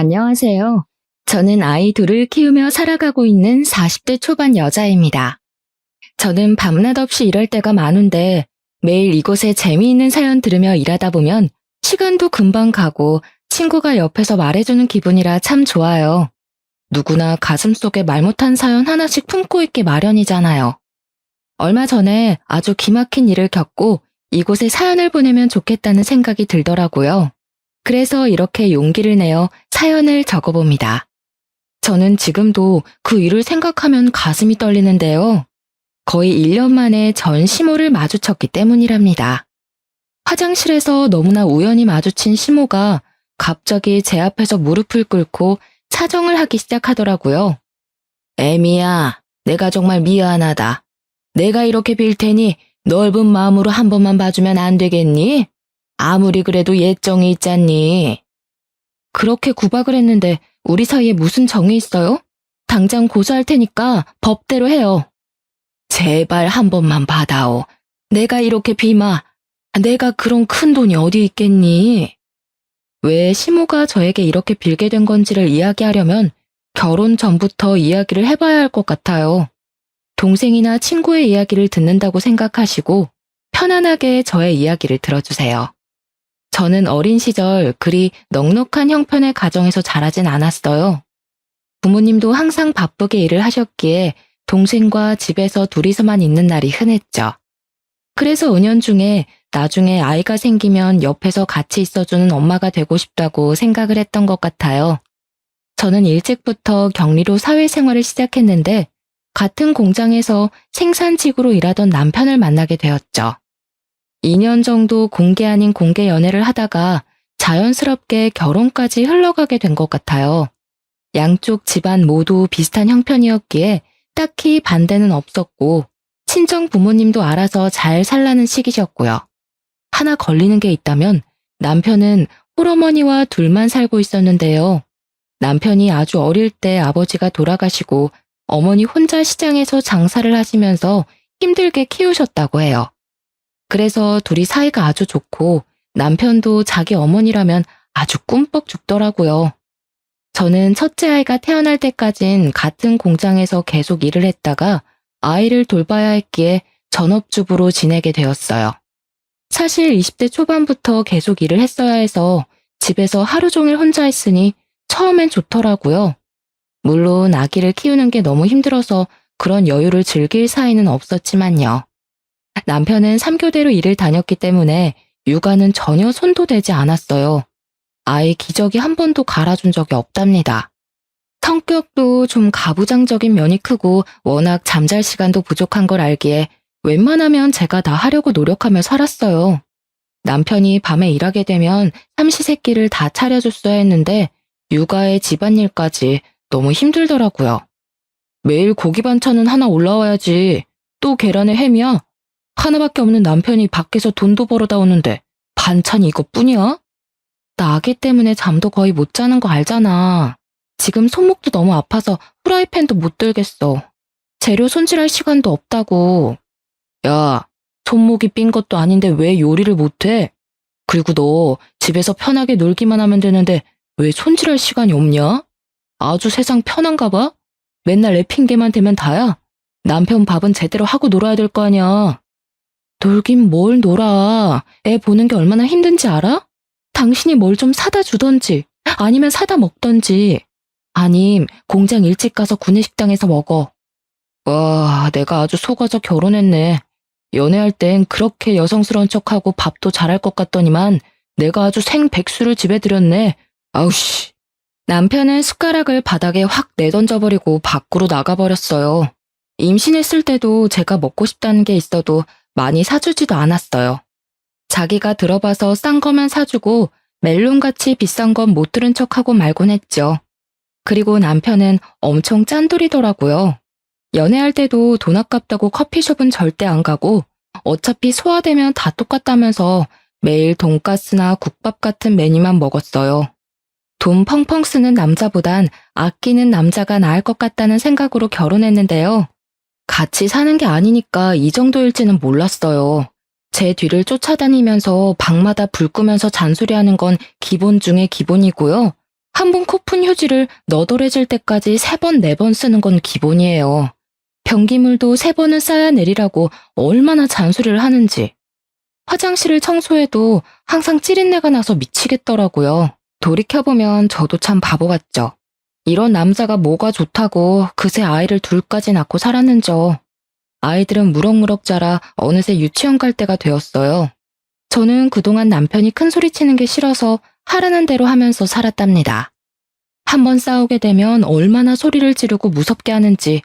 안녕하세요. 저는 아이 둘을 키우며 살아가고 있는 40대 초반 여자입니다. 저는 밤낮 없이 일할 때가 많은데 매일 이곳에 재미있는 사연 들으며 일하다 보면 시간도 금방 가고 친구가 옆에서 말해주는 기분이라 참 좋아요. 누구나 가슴속에 말 못한 사연 하나씩 품고 있기 마련이잖아요. 얼마 전에 아주 기막힌 일을 겪고 이곳에 사연을 보내면 좋겠다는 생각이 들더라고요. 그래서 이렇게 용기를 내어 사연을 적어봅니다. 저는 지금도 그 일을 생각하면 가슴이 떨리는데요. 거의 1년 만에 전 시모를 마주쳤기 때문이랍니다. 화장실에서 너무나 우연히 마주친 시모가 갑자기 제 앞에서 무릎을 꿇고 사정을 하기 시작하더라고요. 애미야, 내가 정말 미안하다. 내가 이렇게 빌 테니 넓은 마음으로 한 번만 봐주면 안 되겠니? 아무리 그래도 예정이 있잖니. 그렇게 구박을 했는데 우리 사이에 무슨 정이 있어요? 당장 고소할 테니까 법대로 해요. 제발 한 번만 받아오. 내가 이렇게 비마. 내가 그런 큰 돈이 어디 있겠니? 왜 시모가 저에게 이렇게 빌게 된 건지를 이야기하려면 결혼 전부터 이야기를 해봐야 할 것 같아요. 동생이나 친구의 이야기를 듣는다고 생각하시고 편안하게 저의 이야기를 들어주세요. 저는 어린 시절 그리 넉넉한 형편의 가정에서 자라진 않았어요. 부모님도 항상 바쁘게 일을 하셨기에 동생과 집에서 둘이서만 있는 날이 흔했죠. 그래서 은연중에 나중에 아이가 생기면 옆에서 같이 있어주는 엄마가 되고 싶다고 생각을 했던 것 같아요. 저는 일찍부터 격리로 사회생활을 시작했는데 같은 공장에서 생산직으로 일하던 남편을 만나게 되었죠. 2년 정도 공개 아닌 공개 연애를 하다가 자연스럽게 결혼까지 흘러가게 된 것 같아요. 양쪽 집안 모두 비슷한 형편이었기에 딱히 반대는 없었고 친정 부모님도 알아서 잘 살라는 시기셨고요. 하나 걸리는 게 있다면 남편은 홀어머니와 둘만 살고 있었는데요. 남편이 아주 어릴 때 아버지가 돌아가시고 어머니 혼자 시장에서 장사를 하시면서 힘들게 키우셨다고 해요. 그래서 둘이 사이가 아주 좋고 남편도 자기 어머니라면 아주 꿈뻑 죽더라고요. 저는 첫째 아이가 태어날 때까진 같은 공장에서 계속 일을 했다가 아이를 돌봐야 했기에 전업주부로 지내게 되었어요. 사실 20대 초반부터 계속 일을 했어야 해서 집에서 하루 종일 혼자 있으니 처음엔 좋더라고요. 물론 아기를 키우는 게 너무 힘들어서 그런 여유를 즐길 사이는 없었지만요. 남편은 3교대로 일을 다녔기 때문에 육아는 전혀 손도 대지 않았어요. 아이 기저귀 한 번도 갈아준 적이 없답니다. 성격도 좀 가부장적인 면이 크고 워낙 잠잘 시간도 부족한 걸 알기에 웬만하면 제가 다 하려고 노력하며 살았어요. 남편이 밤에 일하게 되면 삼시세끼를 다 차려줬어야 했는데 육아에 집안일까지 너무 힘들더라고요. 매일 고기 반찬은 하나 올라와야지. 또 계란에 햄이야. 하나밖에 없는 남편이 밖에서 돈도 벌어다 오는데 반찬이 이것뿐이야? 나 아기 때문에 잠도 거의 못 자는 거 알잖아. 지금 손목도 너무 아파서 후라이팬도 못 들겠어. 재료 손질할 시간도 없다고. 야, 손목이 삔 것도 아닌데 왜 요리를 못해? 그리고 너 집에서 편하게 놀기만 하면 되는데 왜 손질할 시간이 없냐? 아주 세상 편한가 봐? 맨날 내 핑계만 대면 다야? 남편 밥은 제대로 하고 놀아야 될 거 아니야. 놀긴 뭘 놀아. 애 보는 게 얼마나 힘든지 알아? 당신이 뭘 좀 사다 주던지 아니면 사다 먹던지 아님 공장 일찍 가서 구내식당에서 먹어. 와, 내가 아주 속아서 결혼했네. 연애할 땐 그렇게 여성스러운 척하고 밥도 잘할 것 같더니만 내가 아주 생백수를 집에 들였네. 아우씨. 남편은 숟가락을 바닥에 확 내던져버리고 밖으로 나가버렸어요. 임신했을 때도 제가 먹고 싶다는 게 있어도 많이 사주지도 않았어요. 자기가 들어봐서 싼 거만 사주고 멜론같이 비싼 건 못 들은 척하고 말곤 했죠. 그리고 남편은 엄청 짠돌이더라고요. 연애할 때도 돈 아깝다고 커피숍은 절대 안 가고 어차피 소화되면 다 똑같다면서 매일 돈가스나 국밥 같은 메뉴만 먹었어요. 돈 펑펑 쓰는 남자보단 아끼는 남자가 나을 것 같다는 생각으로 결혼했는데요. 같이 사는 게 아니니까 이 정도일지는 몰랐어요. 제 뒤를 쫓아다니면서 방마다 불 끄면서 잔소리하는 건 기본 중에 기본이고요. 한 번 코푼 휴지를 너덜해질 때까지 3번, 4번 쓰는 건 기본이에요. 변기물도 3번은 쌓아야 내리라고 얼마나 잔소리를 하는지. 화장실을 청소해도 항상 찌린내가 나서 미치겠더라고요. 돌이켜보면 저도 참 바보 같죠. 이런 남자가 뭐가 좋다고 그새 아이를 둘까지 낳고 살았는죠. 아이들은 무럭무럭 자라 어느새 유치원 갈 때가 되었어요. 저는 그동안 남편이 큰 소리 치는 게 싫어서 하라는 대로 하면서 살았답니다. 한번 싸우게 되면 얼마나 소리를 지르고 무섭게 하는지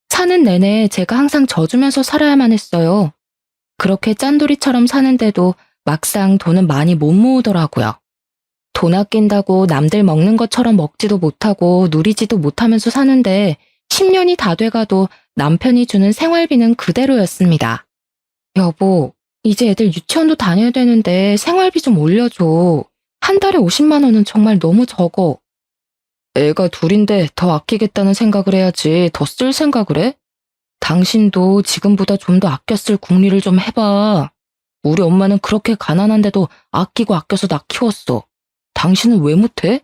사는 내내 제가 항상 져주면서 살아야만 했어요. 그렇게 짠돌이처럼 사는데도 막상 돈은 많이 못 모으더라고요. 돈 아낀다고 남들 먹는 것처럼 먹지도 못하고 누리지도 못하면서 사는데 10년이 다 돼가도 남편이 주는 생활비는 그대로였습니다. 여보, 이제 애들 유치원도 다녀야 되는데 생활비 좀 올려줘. 한 달에 50만 원은 정말 너무 적어. 애가 둘인데 더 아끼겠다는 생각을 해야지 더 쓸 생각을 해? 당신도 지금보다 좀 더 아껴 쓸 궁리를 좀 해봐. 우리 엄마는 그렇게 가난한데도 아끼고 아껴서 나 키웠어. 당신은 왜 못해?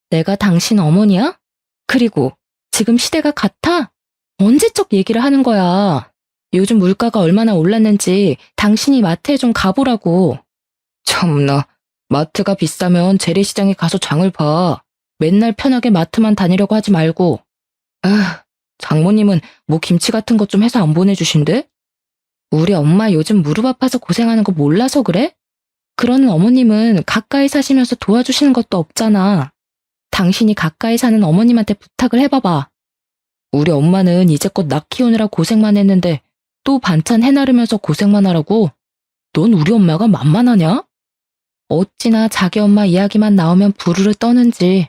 내가 당신 어머니야? 그리고 지금 시대가 같아? 언제적 얘기를 하는 거야. 요즘 물가가 얼마나 올랐는지 당신이 마트에 좀 가보라고. 참나, 마트가 비싸면 재래시장에 가서 장을 봐. 맨날 편하게 마트만 다니려고 하지 말고. 아, 장모님은 뭐 김치 같은 것 좀 해서 안 보내주신대? 우리 엄마 요즘 무릎 아파서 고생하는 거 몰라서 그래? 그러는 어머님은 가까이 사시면서 도와주시는 것도 없잖아. 당신이 가까이 사는 어머님한테 부탁을 해봐봐. 우리 엄마는 이제껏 나 키우느라 고생만 했는데 또 반찬 해나르면서 고생만 하라고? 넌 우리 엄마가 만만하냐? 어찌나 자기 엄마 이야기만 나오면 부르르 떠는지.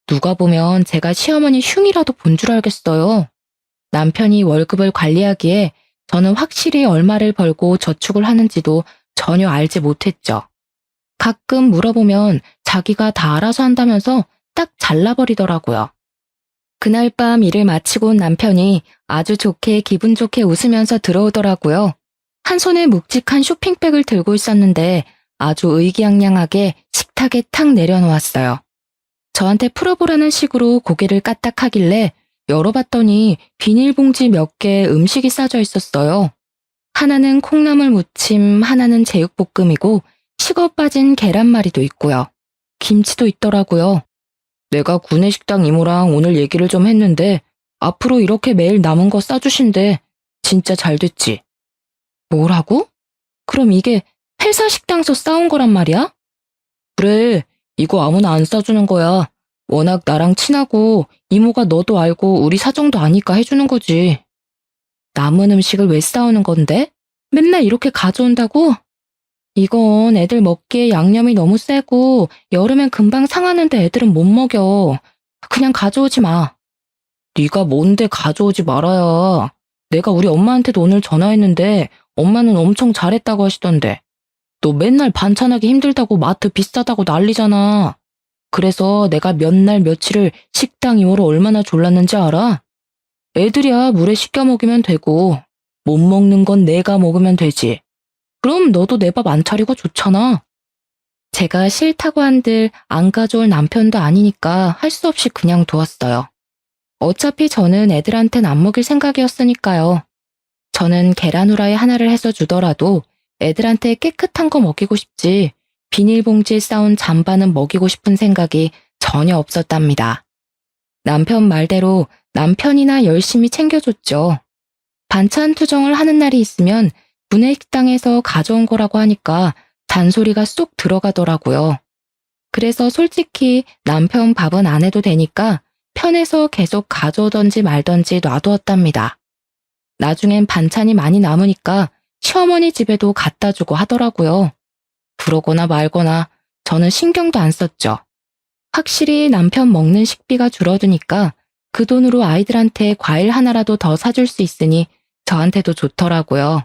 누가 보면 제가 시어머니 흉이라도 본 줄 알겠어요. 남편이 월급을 관리하기에 저는 확실히 얼마를 벌고 저축을 하는지도 전혀 알지 못했죠. 가끔 물어보면 자기가 다 알아서 한다면서 딱 잘라버리더라고요. 그날 밤 일을 마치고 온 남편이 아주 좋게 기분 좋게 웃으면서 들어오더라고요. 한 손에 묵직한 쇼핑백을 들고 있었는데 아주 의기양양하게 식탁에 탁 내려놓았어요. 저한테 풀어보라는 식으로 고개를 까딱하길래 열어봤더니 비닐봉지 몇 개에 음식이 싸져 있었어요. 하나는 콩나물 무침, 하나는 제육볶음이고 식어 빠진 계란말이도 있고요. 김치도 있더라고요. 내가 구내식당 이모랑 오늘 얘기를 좀 했는데 앞으로 이렇게 매일 남은 거 싸주신대. 진짜 잘 됐지. 뭐라고? 그럼 이게 회사 식당에서 싸운 거란 말이야? 그래, 이거 아무나 안 싸주는 거야. 워낙 나랑 친하고 이모가 너도 알고 우리 사정도 아니까 해주는 거지. 남은 음식을 왜 싸우는 건데? 맨날 이렇게 가져온다고? 이건 애들 먹기에 양념이 너무 세고 여름엔 금방 상하는데 애들은 못 먹여. 그냥 가져오지 마. 네가 뭔데 가져오지 말아야. 내가 우리 엄마한테도 오늘 전화했는데 엄마는 엄청 잘했다고 하시던데. 너 맨날 반찬하기 힘들다고 마트 비싸다고 난리잖아. 그래서 내가 몇 날 며칠을 식당 이모로 얼마나 졸랐는지 알아? 애들이야 물에 씻겨 먹이면 되고 못 먹는 건 내가 먹으면 되지. 그럼 너도 내 밥 안 차리고 좋잖아. 제가 싫다고 한들 안 가져올 남편도 아니니까 할 수 없이 그냥 두었어요. 어차피 저는 애들한텐 안 먹일 생각이었으니까요. 저는 계란 후라이 하나를 해서 주더라도 애들한테 깨끗한 거 먹이고 싶지 비닐봉지에 싸온 잠바는 먹이고 싶은 생각이 전혀 없었답니다. 남편 말대로 남편이나 열심히 챙겨줬죠. 반찬 투정을 하는 날이 있으면 구내식당에서 가져온 거라고 하니까 잔소리가 쏙 들어가더라고요. 그래서 솔직히 남편 밥은 안 해도 되니까 편해서 계속 가져오던지 말던지 놔두었답니다. 나중엔 반찬이 많이 남으니까 시어머니 집에도 갖다 주고 하더라고요. 그러거나 말거나 저는 신경도 안 썼죠. 확실히 남편 먹는 식비가 줄어드니까 그 돈으로 아이들한테 과일 하나라도 더 사줄 수 있으니 저한테도 좋더라고요.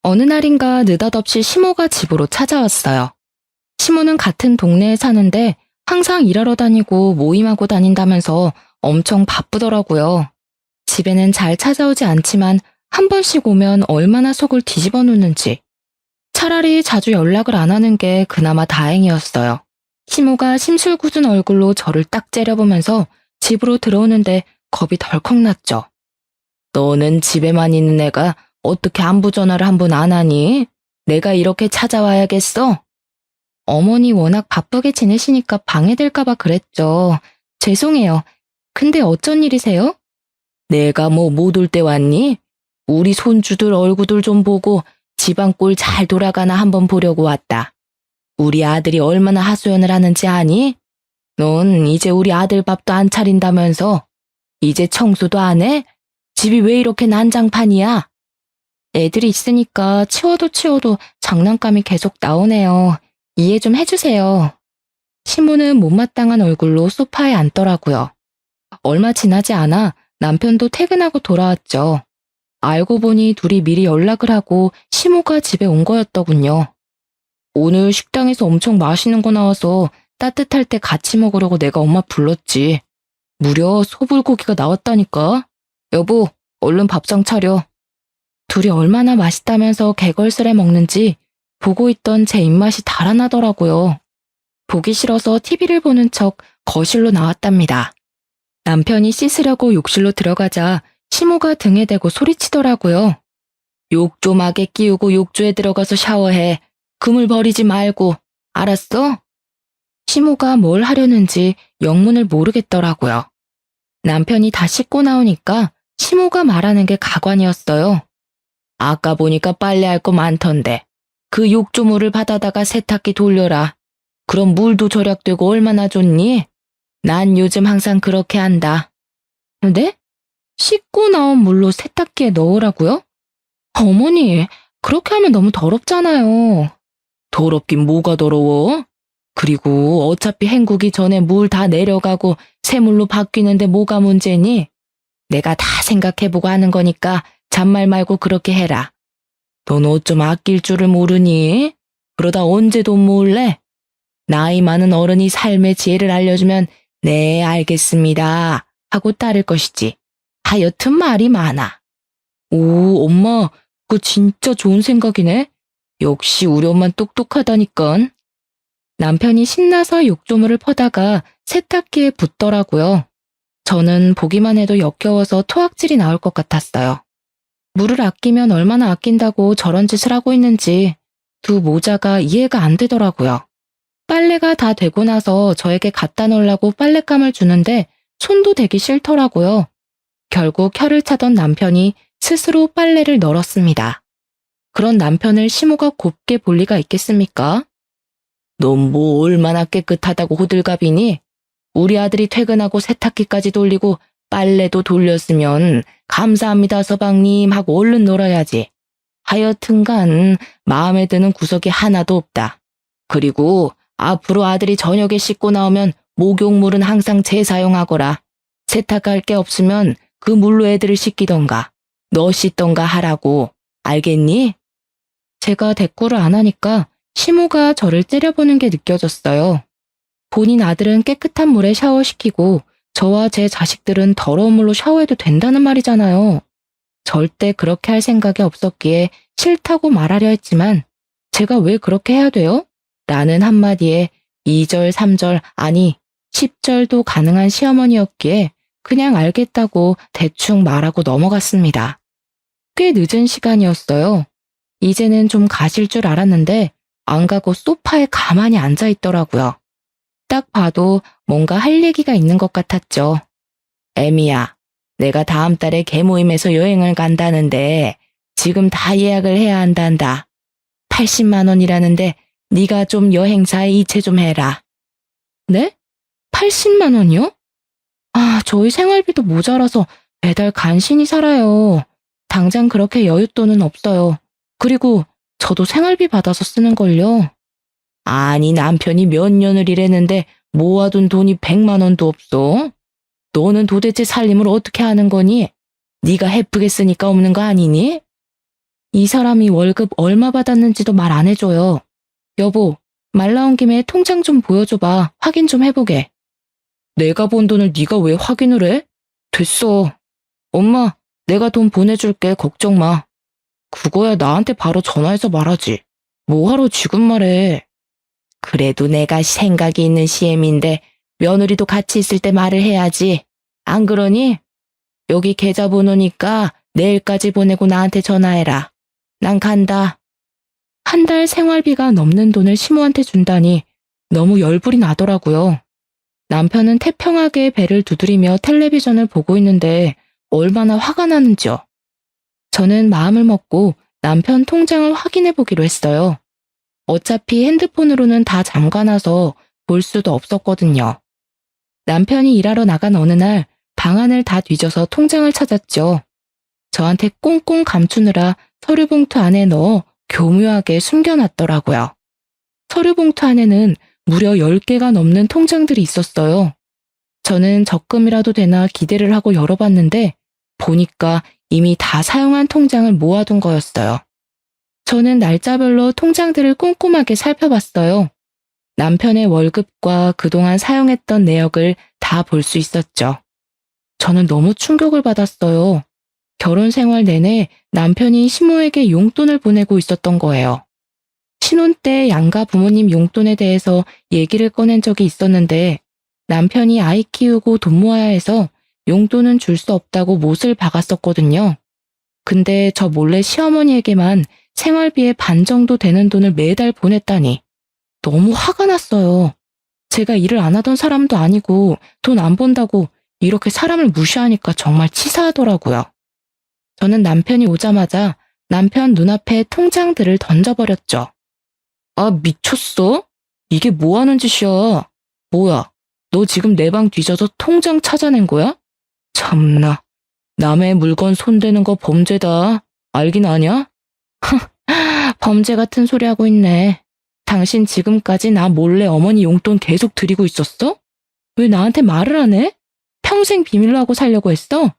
어느 날인가 느닷없이 시모가 집으로 찾아왔어요. 시모는 같은 동네에 사는데 항상 일하러 다니고 모임하고 다닌다면서 엄청 바쁘더라고요. 집에는 잘 찾아오지 않지만 한 번씩 오면 얼마나 속을 뒤집어 놓는지. 차라리 자주 연락을 안 하는 게 그나마 다행이었어요. 시모가 심술궂은 얼굴로 저를 딱 째려보면서 집으로 들어오는데 겁이 덜컥 났죠. 너는 집에만 있는 애가 어떻게 안부 전화를 한 번 안 하니? 내가 이렇게 찾아와야겠어? 어머니 워낙 바쁘게 지내시니까 방해될까봐 그랬죠. 죄송해요. 근데 어쩐 일이세요? 내가 뭐 못 올 때 왔니? 우리 손주들 얼굴들 좀 보고 집안 꼴 잘 돌아가나 한번 보려고 왔다. 우리 아들이 얼마나 하소연을 하는지 아니? 넌 이제 우리 아들 밥도 안 차린다면서? 이제 청소도 안 해? 집이 왜 이렇게 난장판이야? 애들이 있으니까 치워도 장난감이 계속 나오네요. 이해 좀 해주세요. 시모는 못마땅한 얼굴로 소파에 앉더라고요. 얼마 지나지 않아 남편도 퇴근하고 돌아왔죠. 알고 보니 둘이 미리 연락을 하고 시모가 집에 온 거였더군요. 오늘 식당에서 엄청 맛있는 거 나와서 따뜻할 때 같이 먹으려고 내가 엄마 불렀지. 무려 소불고기가 나왔다니까. 여보, 얼른 밥상 차려. 둘이 얼마나 맛있다면서 개걸스레 먹는지 보고 있던 제 입맛이 달아나더라고요. 보기 싫어서 TV를 보는 척 거실로 나왔답니다. 남편이 씻으려고 욕실로 들어가자 시모가 등에 대고 소리치더라고요. 욕조막에 끼우고 욕조에 들어가서 샤워해. 그물 버리지 말고. 알았어? 시모가 뭘 하려는지 영문을 모르겠더라고요. 남편이 다 씻고 나오니까 시모가 말하는 게 가관이었어요. 아까 보니까 빨래할 거 많던데. 그 욕조물을 받아다가 세탁기 돌려라. 그럼 물도 절약되고 얼마나 좋니? 난 요즘 항상 그렇게 한다. 네? 씻고 나온 물로 세탁기에 넣으라고요? 어머니, 그렇게 하면 너무 더럽잖아요. 더럽긴 뭐가 더러워? 그리고 어차피 헹구기 전에 물 다 내려가고 새물로 바뀌는데 뭐가 문제니? 내가 다 생각해보고 하는 거니까 잔말 말고 그렇게 해라. 넌 어쩜 아낄 줄을 모르니? 그러다 언제 돈 모을래? 나이 많은 어른이 삶의 지혜를 알려주면 네, 알겠습니다 하고 따를 것이지. 하여튼 말이 많아. 오, 엄마, 그거 진짜 좋은 생각이네. 역시 우리 엄만 똑똑하다니깐. 남편이 신나서 욕조물을 퍼다가 세탁기에 붓더라고요. 저는 보기만 해도 역겨워서 토악질이 나올 것 같았어요. 물을 아끼면 얼마나 아낀다고 저런 짓을 하고 있는지 두 모자가 이해가 안 되더라고요. 빨래가 다 되고 나서 저에게 갖다 놓으려고 빨랫감을 주는데 손도 대기 싫더라고요. 결국 혀를 차던 남편이 스스로 빨래를 널었습니다. 그런 남편을 시모가 곱게 볼 리가 있겠습니까? 넌 뭐 얼마나 깨끗하다고 호들갑이니? 우리 아들이 퇴근하고 세탁기까지 돌리고 빨래도 돌렸으면 감사합니다 서방님 하고 얼른 놀아야지. 하여튼간 마음에 드는 구석이 하나도 없다. 그리고 앞으로 아들이 저녁에 씻고 나오면 목욕물은 항상 재사용하거라. 세탁할 게 없으면 그 물로 애들을 씻기던가 너 씻던가 하라고. 알겠니? 제가 대꾸를 안 하니까 시모가 저를 째려보는 게 느껴졌어요. 본인 아들은 깨끗한 물에 샤워시키고 저와 제 자식들은 더러운 물로 샤워해도 된다는 말이잖아요. 절대 그렇게 할 생각이 없었기에 싫다고 말하려 했지만 제가 왜 그렇게 해야 돼요? 라는 한마디에 2절, 3절, 아니 10절도 가능한 시어머니였기에 그냥 알겠다고 대충 말하고 넘어갔습니다. 꽤 늦은 시간이었어요. 이제는 좀 가실 줄 알았는데 안 가고 소파에 가만히 앉아 있더라고요. 딱 봐도 뭔가 할 얘기가 있는 것 같았죠. 애미야, 내가 다음 달에 개모임에서 여행을 간다는데 지금 다 예약을 해야 한단다. 80만 원이라는데 네가 좀 여행사에 이체 좀 해라. 네? 80만 원이요? 아, 저희 생활비도 모자라서 매달 간신히 살아요. 당장 그렇게 여윳돈은 없어요. 그리고 저도 생활비 받아서 쓰는걸요. 아니 남편이 몇 년을 일했는데 모아둔 돈이 100만 원도 없어. 너는 도대체 살림을 어떻게 하는 거니? 네가 해프게 쓰니까 없는 거 아니니? 이 사람이 월급 얼마 받았는지도 말 안 해줘요. 여보, 말 나온 김에 통장 좀 보여줘봐. 확인 좀 해보게. 내가 본 돈을 네가 왜 확인을 해? 됐어. 엄마, 내가 돈 보내줄게. 걱정 마. 그거야 나한테 바로 전화해서 말하지. 뭐하러 지금 말해. 그래도 내가 생각이 있는 CM인데 며느리도 같이 있을 때 말을 해야지. 안 그러니? 여기 계좌번호니까 내일까지 보내고 나한테 전화해라. 난 간다. 한 달 생활비가 넘는 돈을 시모한테 준다니 너무 열불이 나더라고요. 남편은 태평하게 배를 두드리며 텔레비전을 보고 있는데 얼마나 화가 나는지요. 저는 마음을 먹고 남편 통장을 확인해 보기로 했어요. 어차피 핸드폰으로는 다 잠가놔서 볼 수도 없었거든요. 남편이 일하러 나간 어느 날 방안을 다 뒤져서 통장을 찾았죠. 저한테 꽁꽁 감추느라 서류 봉투 안에 넣어 교묘하게 숨겨놨더라고요. 서류 봉투 안에는 무려 10개가 넘는 통장들이 있었어요. 저는 적금이라도 되나 기대를 하고 열어봤는데 보니까 이미 다 사용한 통장을 모아둔 거였어요. 저는 날짜별로 통장들을 꼼꼼하게 살펴봤어요. 남편의 월급과 그동안 사용했던 내역을 다 볼 수 있었죠. 저는 너무 충격을 받았어요. 결혼 생활 내내 남편이 시모에게 용돈을 보내고 있었던 거예요. 신혼 때 양가 부모님 용돈에 대해서 얘기를 꺼낸 적이 있었는데 남편이 아이 키우고 돈 모아야 해서 용돈은 줄 수 없다고 못을 박았었거든요. 근데 저 몰래 시어머니에게만 생활비의 반 정도 되는 돈을 매달 보냈다니 너무 화가 났어요. 제가 일을 안 하던 사람도 아니고 돈 안 번다고 이렇게 사람을 무시하니까 정말 치사하더라고요. 저는 남편이 오자마자 남편 눈앞에 통장들을 던져버렸죠. 아, 미쳤어? 이게 뭐 하는 짓이야? 뭐야, 너 지금 내 방 뒤져서 통장 찾아낸 거야? 참나, 남의 물건 손대는 거 범죄다. 알긴 아냐? 범죄 같은 소리 하고 있네. 당신 지금까지 나 몰래 어머니 용돈 계속 드리고 있었어? 왜 나한테 말을 안 해? 평생 비밀로 하고 살려고 했어?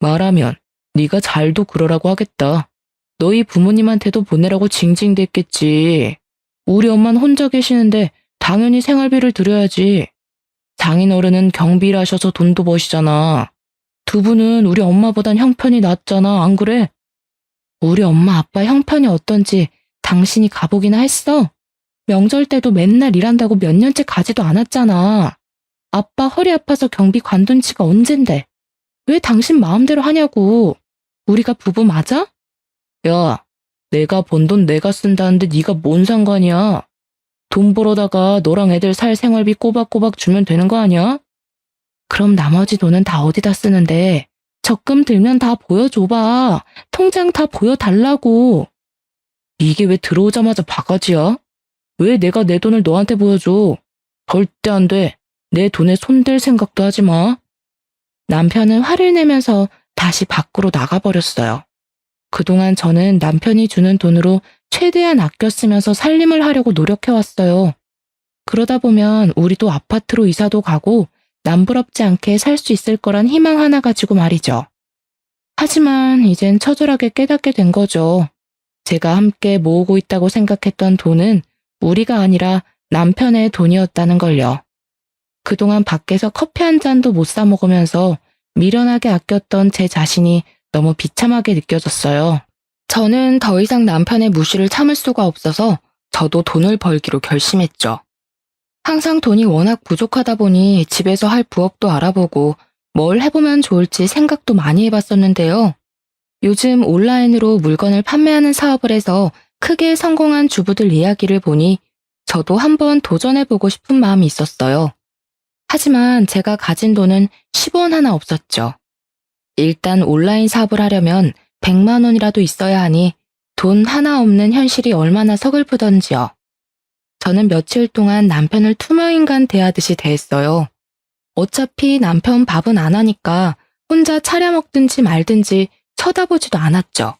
말하면 네가 잘도 그러라고 하겠다. 너희 부모님한테도 보내라고 징징댔겠지. 우리 엄마는 혼자 계시는데 당연히 생활비를 드려야지. 장인어른은 경비를 하셔서 돈도 버시잖아. 두 분은 우리 엄마보단 형편이 낫잖아, 안 그래? 우리 엄마 아빠 형편이 어떤지 당신이 가보기나 했어? 명절 때도 맨날 일한다고 몇 년째 가지도 않았잖아. 아빠 허리 아파서 경비 관둔 지가 언젠데. 왜 당신 마음대로 하냐고. 우리가 부부 맞아? 야, 내가 번 돈 내가 쓴다는데 네가 뭔 상관이야? 돈 벌어다가 너랑 애들 살 생활비 꼬박꼬박 주면 되는 거 아니야? 그럼 나머지 돈은 다 어디다 쓰는데? 적금 들면 다 보여줘봐. 통장 다 보여달라고. 이게 왜 들어오자마자 바가지야? 왜 내가 내 돈을 너한테 보여줘? 절대 안 돼. 내 돈에 손댈 생각도 하지 마. 남편은 화를 내면서 다시 밖으로 나가버렸어요. 그동안 저는 남편이 주는 돈으로 최대한 아껴 쓰면서 살림을 하려고 노력해왔어요. 그러다 보면 우리도 아파트로 이사도 가고 남부럽지 않게 살 수 있을 거란 희망 하나 가지고 말이죠. 하지만 이젠 처절하게 깨닫게 된 거죠. 제가 함께 모으고 있다고 생각했던 돈은 우리가 아니라 남편의 돈이었다는 걸요. 그동안 밖에서 커피 한 잔도 못 사 먹으면서 미련하게 아꼈던 제 자신이 너무 비참하게 느껴졌어요. 저는 더 이상 남편의 무시를 참을 수가 없어서 저도 돈을 벌기로 결심했죠. 항상 돈이 워낙 부족하다 보니 집에서 할 부업도 알아보고 뭘 해보면 좋을지 생각도 많이 해봤었는데요. 요즘 온라인으로 물건을 판매하는 사업을 해서 크게 성공한 주부들 이야기를 보니 저도 한번 도전해보고 싶은 마음이 있었어요. 하지만 제가 가진 돈은 10원 하나 없었죠. 일단 온라인 사업을 하려면 100만 원이라도 있어야 하니 돈 하나 없는 현실이 얼마나 서글프던지요. 저는 며칠 동안 남편을 투명인간 대하듯이 대했어요. 어차피 남편 밥은 안 하니까 혼자 차려 먹든지 말든지 쳐다보지도 않았죠.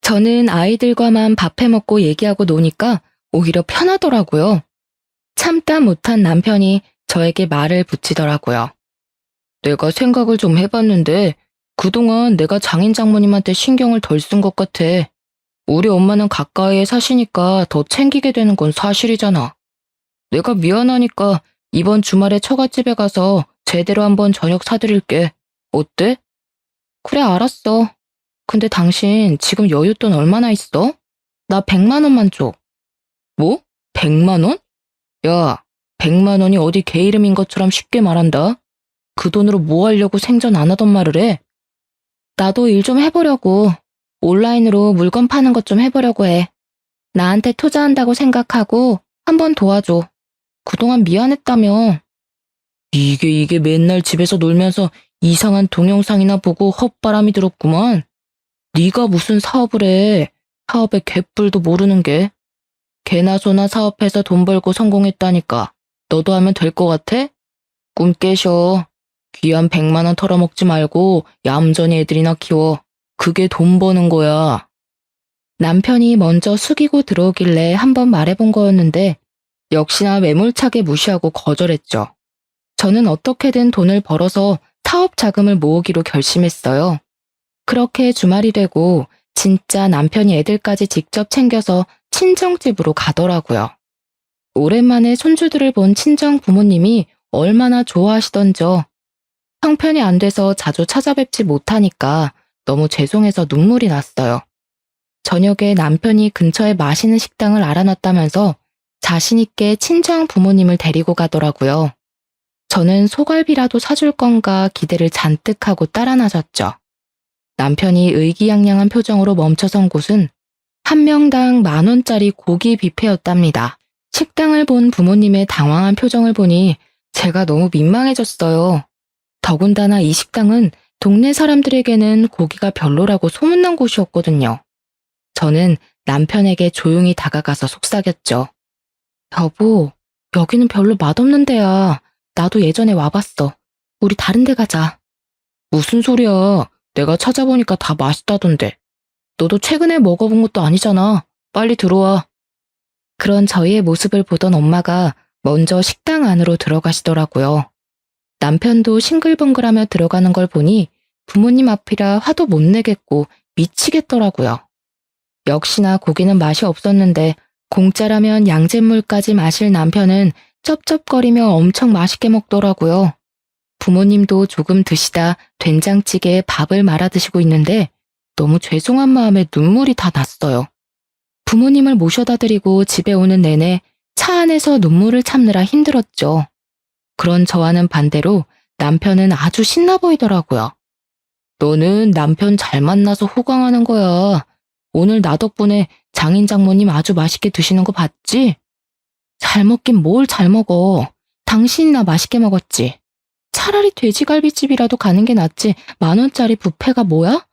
저는 아이들과만 밥해 먹고 얘기하고 노니까 오히려 편하더라고요. 참다 못한 남편이 저에게 말을 붙이더라고요. 내가 생각을 좀 해봤는데 그동안 내가 장인 장모님한테 신경을 덜 쓴 것 같아. 우리 엄마는 가까이에 사시니까 더 챙기게 되는 건 사실이잖아. 내가 미안하니까 이번 주말에 처갓집에 가서 제대로 한번 저녁 사드릴게. 어때? 그래, 알았어. 근데 당신 지금 여윳돈 얼마나 있어? 나 100만 원만 줘. 뭐? 100만 원? 야, 100만 원이 어디 개 이름인 것처럼 쉽게 말한다? 그 돈으로 뭐 하려고 생전 안 하던 말을 해? 나도 일 좀 해보려고. 온라인으로 물건 파는 것 좀 해보려고 해. 나한테 투자한다고 생각하고 한번 도와줘. 그동안 미안했다며. 이게 맨날 집에서 놀면서 이상한 동영상이나 보고 헛바람이 들었구만. 네가 무슨 사업을 해. 사업의 개뿔도 모르는 게. 개나 소나 사업해서 돈 벌고 성공했다니까. 너도 하면 될 것 같아? 꿈 깨셔. 귀한 100만 원 털어먹지 말고 얌전히 애들이나 키워. 그게 돈 버는 거야. 남편이 먼저 숙이고 들어오길래 한번 말해본 거였는데 역시나 매몰차게 무시하고 거절했죠. 저는 어떻게든 돈을 벌어서 사업 자금을 모으기로 결심했어요. 그렇게 주말이 되고 진짜 남편이 애들까지 직접 챙겨서 친정집으로 가더라고요. 오랜만에 손주들을 본 친정 부모님이 얼마나 좋아하시던죠. 형편이 안 돼서 자주 찾아뵙지 못하니까 너무 죄송해서 눈물이 났어요. 저녁에 남편이 근처에 맛있는 식당을 알아놨다면서 자신있게 친정 부모님을 데리고 가더라고요. 저는 소갈비라도 사줄 건가 기대를 잔뜩 하고 따라 나섰죠. 남편이 의기양양한 표정으로 멈춰선 곳은 한 명당 10,000원짜리 고기 뷔페였답니다. 식당을 본 부모님의 당황한 표정을 보니 제가 너무 민망해졌어요. 더군다나 이 식당은 동네 사람들에게는 고기가 별로라고 소문난 곳이었거든요. 저는 남편에게 조용히 다가가서 속삭였죠. 여보, 여기는 별로 맛없는 데야. 나도 예전에 와봤어. 우리 다른 데 가자. 무슨 소리야. 내가 찾아보니까 다 맛있다던데. 너도 최근에 먹어본 것도 아니잖아. 빨리 들어와. 그런 저희의 모습을 보던 엄마가 먼저 식당 안으로 들어가시더라고요. 남편도 싱글벙글하며 들어가는 걸 보니 부모님 앞이라 화도 못 내겠고 미치겠더라고요. 역시나 고기는 맛이 없었는데 공짜라면 양잿물까지 마실 남편은 쩝쩝거리며 엄청 맛있게 먹더라고요. 부모님도 조금 드시다 된장찌개에 밥을 말아 드시고 있는데 너무 죄송한 마음에 눈물이 다 났어요. 부모님을 모셔다 드리고 집에 오는 내내 차 안에서 눈물을 참느라 힘들었죠. 그런 저와는 반대로 남편은 아주 신나 보이더라고요. 너는 남편 잘 만나서 호강하는 거야. 오늘 나 덕분에 장인 장모님 아주 맛있게 드시는 거 봤지? 잘 먹긴 뭘 잘 먹어. 당신이나 맛있게 먹었지. 차라리 돼지갈비집이라도 가는 게 낫지 10,000원짜리 뷔페가 뭐야?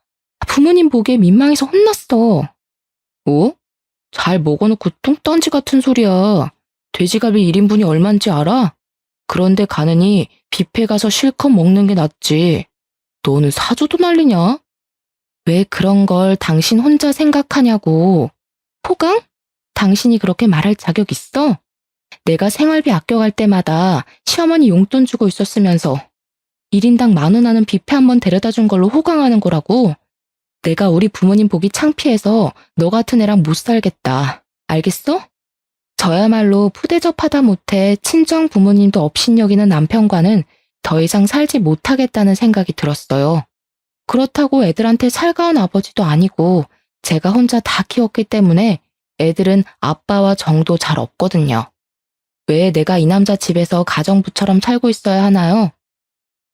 부모님 보기에 민망해서 혼났어. 뭐? 잘 먹어놓고 똥딴지 같은 소리야. 돼지갈비 1인분이 얼만지 알아? 그런데 가느니 뷔페 가서 실컷 먹는 게 낫지. 너는 사줘도 난리냐? 왜 그런 걸 당신 혼자 생각하냐고. 호강? 당신이 그렇게 말할 자격 있어? 내가 생활비 아껴갈 때마다 시어머니 용돈 주고 있었으면서 1인당 10,000원 하는 뷔페 한번 데려다 준 걸로 호강하는 거라고? 내가 우리 부모님 보기 창피해서 너 같은 애랑 못 살겠다. 알겠어? 저야말로 푸대접하다 못해 친정 부모님도 업신여기는 남편과는 더 이상 살지 못하겠다는 생각이 들었어요. 그렇다고 애들한테 살가운 아버지도 아니고 제가 혼자 다 키웠기 때문에 애들은 아빠와 정도 잘 없거든요. 왜 내가 이 남자 집에서 가정부처럼 살고 있어야 하나요?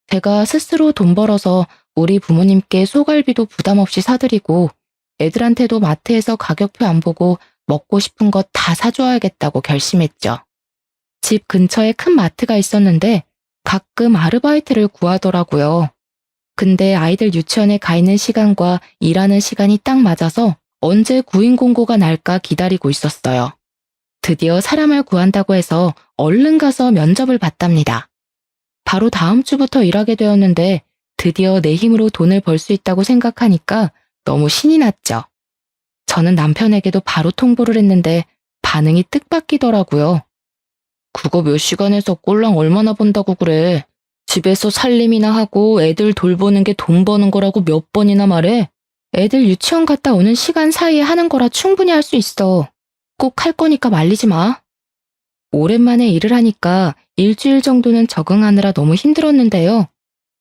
제가 스스로 돈 벌어서 우리 부모님께 소갈비도 부담 없이 사드리고 애들한테도 마트에서 가격표 안 보고 먹고 싶은 것 다 사줘야겠다고 결심했죠. 집 근처에 큰 마트가 있었는데 가끔 아르바이트를 구하더라고요. 근데 아이들 유치원에 가 있는 시간과 일하는 시간이 딱 맞아서 언제 구인 공고가 날까 기다리고 있었어요. 드디어 사람을 구한다고 해서 얼른 가서 면접을 봤답니다. 바로 다음 주부터 일하게 되었는데 드디어 내 힘으로 돈을 벌 수 있다고 생각하니까 너무 신이 났죠. 저는 남편에게도 바로 통보를 했는데 반응이 뜻밖이더라고요. 그거 몇 시간 해서 꼴랑 얼마나 번다고 그래. 집에서 살림이나 하고 애들 돌보는 게 돈 버는 거라고 몇 번이나 말해. 애들 유치원 갔다 오는 시간 사이에 하는 거라 충분히 할 수 있어. 꼭 할 거니까 말리지 마. 오랜만에 일을 하니까 일주일 정도는 적응하느라 너무 힘들었는데요.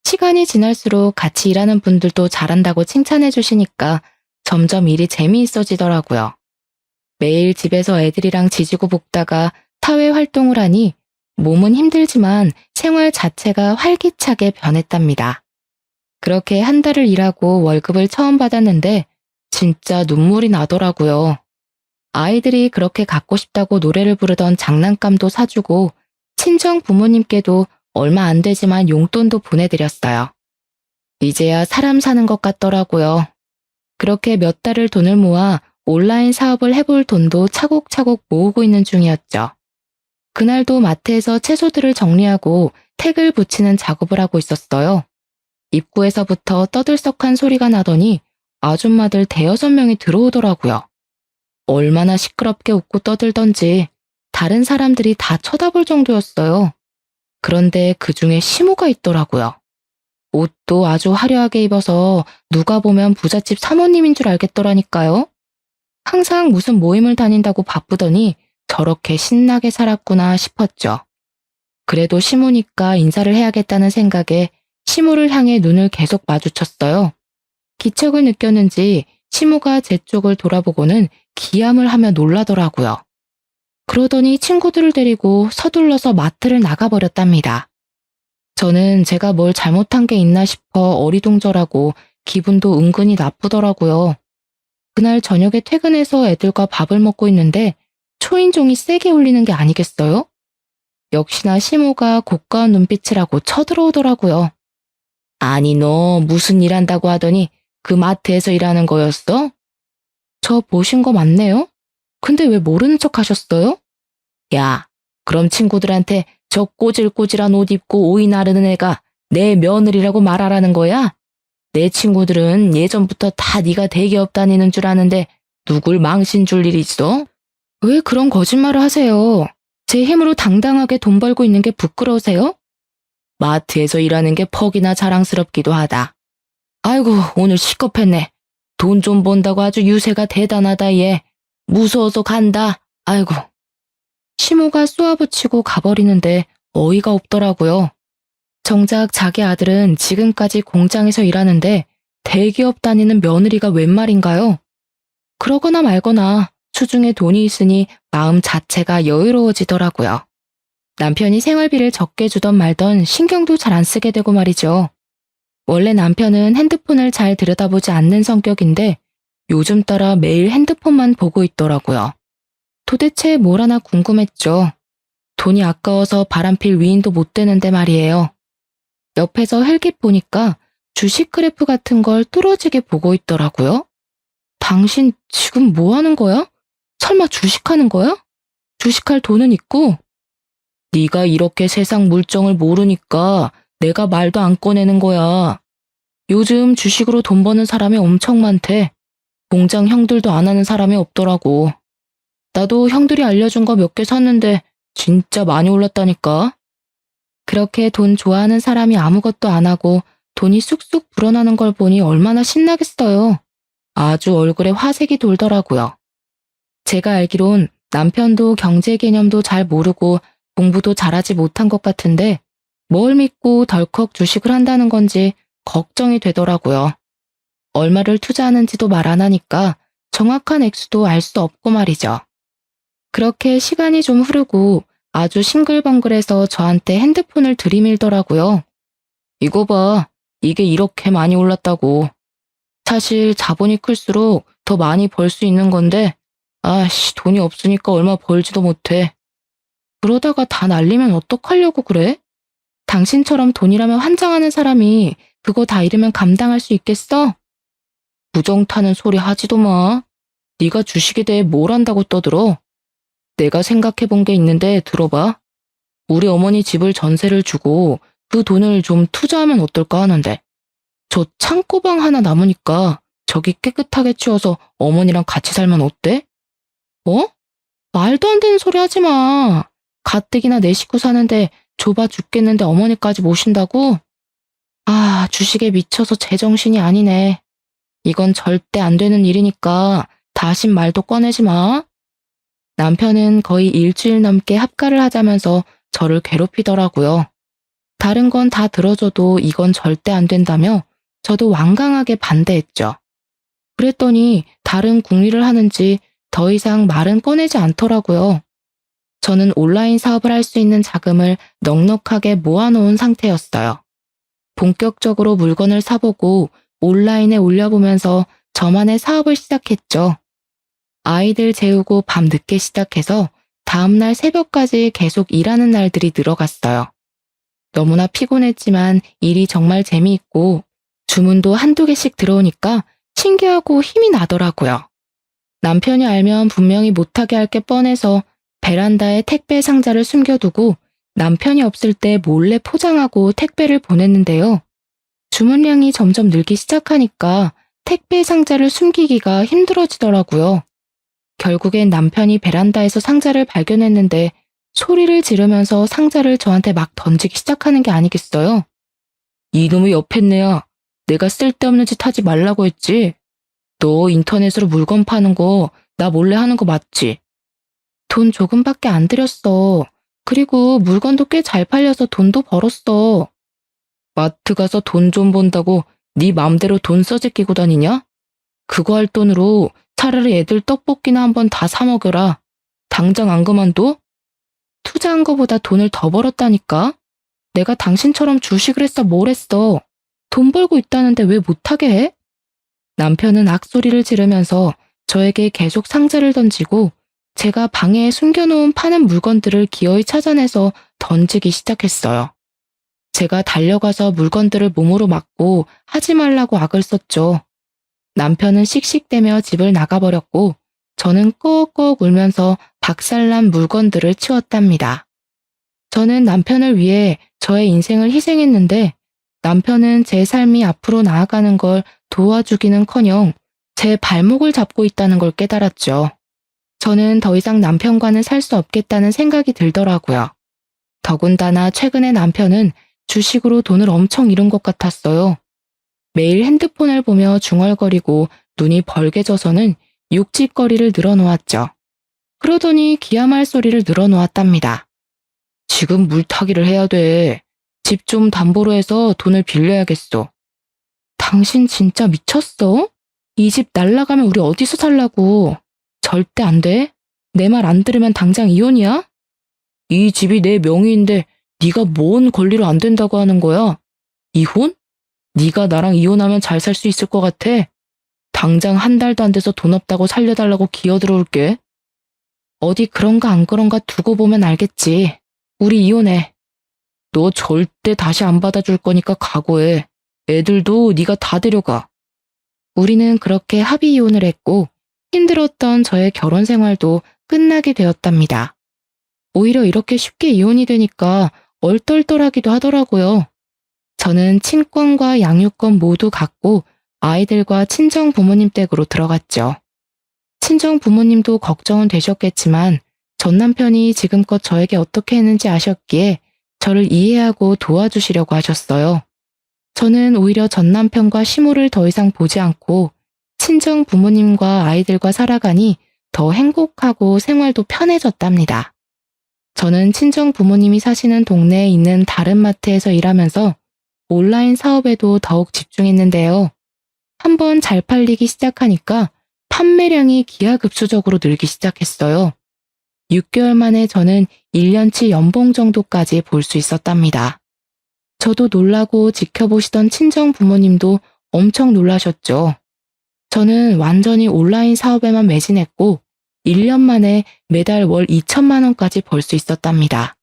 시간이 지날수록 같이 일하는 분들도 잘한다고 칭찬해 주시니까 점점 일이 재미있어지더라고요. 매일 집에서 애들이랑 지지고 볶다가 사회 활동을 하니 몸은 힘들지만 생활 자체가 활기차게 변했답니다. 그렇게 한 달을 일하고 월급을 처음 받았는데 진짜 눈물이 나더라고요. 아이들이 그렇게 갖고 싶다고 노래를 부르던 장난감도 사주고 친정 부모님께도 얼마 안 되지만 용돈도 보내드렸어요. 이제야 사람 사는 것 같더라고요. 그렇게 몇 달을 돈을 모아 온라인 사업을 해볼 돈도 차곡차곡 모으고 있는 중이었죠. 그날도 마트에서 채소들을 정리하고 택을 붙이는 작업을 하고 있었어요. 입구에서부터 떠들썩한 소리가 나더니 아줌마들 대여섯 명이 들어오더라고요. 얼마나 시끄럽게 웃고 떠들던지 다른 사람들이 다 쳐다볼 정도였어요. 그런데 그 중에 시모가 있더라고요. 옷도 아주 화려하게 입어서 누가 보면 부잣집 사모님인 줄 알겠더라니까요. 항상 무슨 모임을 다닌다고 바쁘더니 저렇게 신나게 살았구나 싶었죠. 그래도 시모니까 인사를 해야겠다는 생각에 시모를 향해 눈을 계속 마주쳤어요. 기척을 느꼈는지 시모가 제 쪽을 돌아보고는 기함을 하며 놀라더라고요. 그러더니 친구들을 데리고 서둘러서 마트를 나가버렸답니다. 저는 제가 뭘 잘못한 게 있나 싶어 어리둥절하고 기분도 은근히 나쁘더라고요. 그날 저녁에 퇴근해서 애들과 밥을 먹고 있는데 초인종이 세게 울리는 게 아니겠어요? 역시나 시모가 고가운 눈빛을 하고 쳐들어오더라고요. 아니 너 무슨 일 한다고 하더니 그 마트에서 일하는 거였어? 저 보신 거 맞네요? 근데 왜 모르는 척 하셨어요? 야, 그럼 친구들한테 저 꼬질꼬질한 옷 입고 오이 나르는 애가 내 며느리라고 말하라는 거야? 내 친구들은 예전부터 다 네가 대기업 다니는 줄 아는데 누굴 망신 줄 일 있어? 왜 그런 거짓말을 하세요? 제 힘으로 당당하게 돈 벌고 있는 게 부끄러우세요? 마트에서 일하는 게 퍽이나 자랑스럽기도 하다. 아이고, 오늘 시겁했네. 돈 좀 번다고 아주 유세가 대단하다 얘. 무서워서 간다. 아이고. 시모가 쏘아붙이고 가버리는데 어이가 없더라고요. 정작 자기 아들은 지금까지 공장에서 일하는데 대기업 다니는 며느리가 웬 말인가요? 그러거나 말거나 수중에 돈이 있으니 마음 자체가 여유로워지더라고요. 남편이 생활비를 적게 주던 말던 신경도 잘 안 쓰게 되고 말이죠. 원래 남편은 핸드폰을 잘 들여다보지 않는 성격인데 요즘 따라 매일 핸드폰만 보고 있더라고요. 도대체 뭘 하나 궁금했죠. 돈이 아까워서 바람필 위인도 못 되는데 말이에요. 옆에서 헬기 보니까 주식 그래프 같은 걸 뚫어지게 보고 있더라고요. 당신 지금 뭐 하는 거야? 설마 주식하는 거야? 주식할 돈은 있고? 네가 이렇게 세상 물정을 모르니까 내가 말도 안 꺼내는 거야. 요즘 주식으로 돈 버는 사람이 엄청 많대. 공장 형들도 안 하는 사람이 없더라고. 나도 형들이 알려준 거 몇 개 샀는데 진짜 많이 올랐다니까. 그렇게 돈 좋아하는 사람이 아무것도 안 하고 돈이 쑥쑥 불어나는 걸 보니 얼마나 신나겠어요. 아주 얼굴에 화색이 돌더라고요. 제가 알기론 남편도 경제 개념도 잘 모르고 공부도 잘하지 못한 것 같은데 뭘 믿고 덜컥 주식을 한다는 건지 걱정이 되더라고요. 얼마를 투자하는지도 말 안 하니까 정확한 액수도 알 수 없고 말이죠. 그렇게 시간이 좀 흐르고 아주 싱글벙글해서 저한테 핸드폰을 들이밀더라고요. 이거 봐, 이게 이렇게 많이 올랐다고. 사실 자본이 클수록 더 많이 벌 수 있는 건데 아씨 돈이 없으니까 얼마 벌지도 못해. 그러다가 다 날리면 어떡하려고 그래? 당신처럼 돈이라면 환장하는 사람이 그거 다 잃으면 감당할 수 있겠어? 부정 타는 소리 하지도 마. 네가 주식에 대해 뭘 안다고 떠들어? 내가 생각해 본 게 있는데 들어봐. 우리 어머니 집을 전세를 주고 그 돈을 좀 투자하면 어떨까 하는데. 저 창고방 하나 남으니까 저기 깨끗하게 치워서 어머니랑 같이 살면 어때? 어? 말도 안 되는 소리 하지 마. 가뜩이나 내 식구 사는데 좁아 죽겠는데 어머니까지 모신다고? 아, 주식에 미쳐서 제정신이 아니네. 이건 절대 안 되는 일이니까 다신 말도 꺼내지 마. 남편은 거의 일주일 넘게 합가를 하자면서 저를 괴롭히더라고요. 다른 건 다 들어줘도 이건 절대 안 된다며 저도 완강하게 반대했죠. 그랬더니 다른 궁리를 하는지 더 이상 말은 꺼내지 않더라고요. 저는 온라인 사업을 할 수 있는 자금을 넉넉하게 모아놓은 상태였어요. 본격적으로 물건을 사보고 온라인에 올려보면서 저만의 사업을 시작했죠. 아이들 재우고 밤 늦게 시작해서 다음날 새벽까지 계속 일하는 날들이 늘어갔어요. 너무나 피곤했지만 일이 정말 재미있고 주문도 한두 개씩 들어오니까 신기하고 힘이 나더라고요. 남편이 알면 분명히 못하게 할 게 뻔해서 베란다에 택배 상자를 숨겨두고 남편이 없을 때 몰래 포장하고 택배를 보냈는데요. 주문량이 점점 늘기 시작하니까 택배 상자를 숨기기가 힘들어지더라고요. 결국엔 남편이 베란다에서 상자를 발견했는데 소리를 지르면서 상자를 저한테 막 던지기 시작하는 게 아니겠어요? 이놈의 옆했네야. 내가 쓸데없는 짓 하지 말라고 했지. 너 인터넷으로 물건 파는 거 나 몰래 하는 거 맞지? 돈 조금밖에 안 들였어. 그리고 물건도 꽤 잘 팔려서 돈도 벌었어. 마트 가서 돈 좀 번다고 네 맘대로 돈 써제끼고 다니냐? 그거 할 돈으로 차라리 애들 떡볶이나 한번 다 사 먹여라. 당장 안 그만둬? 투자한 거보다 돈을 더 벌었다니까? 내가 당신처럼 주식을 했어 뭘 했어? 돈 벌고 있다는데 왜 못하게 해? 남편은 악소리를 지르면서 저에게 계속 상자를 던지고 제가 방에 숨겨놓은 파는 물건들을 기어이 찾아내서 던지기 시작했어요. 제가 달려가서 물건들을 몸으로 막고 하지 말라고 악을 썼죠. 남편은 씩씩대며 집을 나가버렸고 저는 꺽꺽 울면서 박살난 물건들을 치웠답니다. 저는 남편을 위해 저의 인생을 희생했는데 남편은 제 삶이 앞으로 나아가는 걸 도와주기는커녕 제 발목을 잡고 있다는 걸 깨달았죠. 저는 더 이상 남편과는 살 수 없겠다는 생각이 들더라고요. 더군다나 최근에 남편은 주식으로 돈을 엄청 잃은 것 같았어요. 매일 핸드폰을 보며 중얼거리고 눈이 벌게져서는 욕짓거리를 늘어놓았죠. 그러더니 기야말 소리를 늘어놓았답니다. 지금 물타기를 해야 돼. 집 좀 담보로 해서 돈을 빌려야겠어. 당신 진짜 미쳤어? 이 집 날라가면 우리 어디서 살라고? 절대 안 돼. 내 말 안 들으면 당장 이혼이야? 이 집이 내 명의인데 네가 뭔 권리로 안 된다고 하는 거야? 이혼? 네가 나랑 이혼하면 잘 살 수 있을 것 같아? 당장 한 달도 안 돼서 돈 없다고 살려달라고 기어들어올게. 어디 그런가 안 그런가 두고 보면 알겠지. 우리 이혼해. 너 절대 다시 안 받아줄 거니까 각오해. 애들도 네가 다 데려가. 우리는 그렇게 합의 이혼을 했고 힘들었던 저의 결혼 생활도 끝나게 되었답니다. 오히려 이렇게 쉽게 이혼이 되니까 얼떨떨하기도 하더라고요. 저는 친권과 양육권 모두 갖고 아이들과 친정 부모님 댁으로 들어갔죠. 친정 부모님도 걱정은 되셨겠지만 전 남편이 지금껏 저에게 어떻게 했는지 아셨기에 저를 이해하고 도와주시려고 하셨어요. 저는 오히려 전 남편과 시모를 더 이상 보지 않고 친정 부모님과 아이들과 살아가니 더 행복하고 생활도 편해졌답니다. 저는 친정 부모님이 사시는 동네에 있는 다른 마트에서 일하면서 온라인 사업에도 더욱 집중했는데요. 한번 잘 팔리기 시작하니까 판매량이 기하급수적으로 늘기 시작했어요. 6개월 만에 저는 1년치 연봉 정도까지 볼 수 있었답니다. 저도 놀라고 지켜보시던 친정 부모님도 엄청 놀라셨죠. 저는 완전히 온라인 사업에만 매진했고 1년 만에 매달 월 2천만 원까지 벌 수 있었답니다.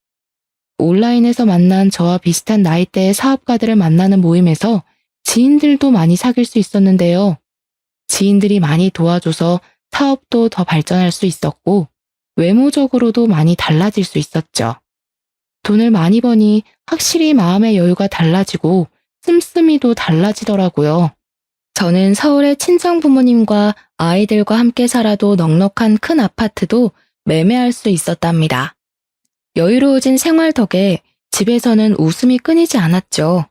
온라인에서 만난 저와 비슷한 나이대의 사업가들을 만나는 모임에서 지인들도 많이 사귈 수 있었는데요. 지인들이 많이 도와줘서 사업도 더 발전할 수 있었고 외모적으로도 많이 달라질 수 있었죠. 돈을 많이 버니 확실히 마음의 여유가 달라지고 씀씀이도 달라지더라고요. 저는 서울의 친정 부모님과 아이들과 함께 살아도 넉넉한 큰 아파트도 매매할 수 있었답니다. 여유로워진 생활 덕에 집에서는 웃음이 끊이지 않았죠.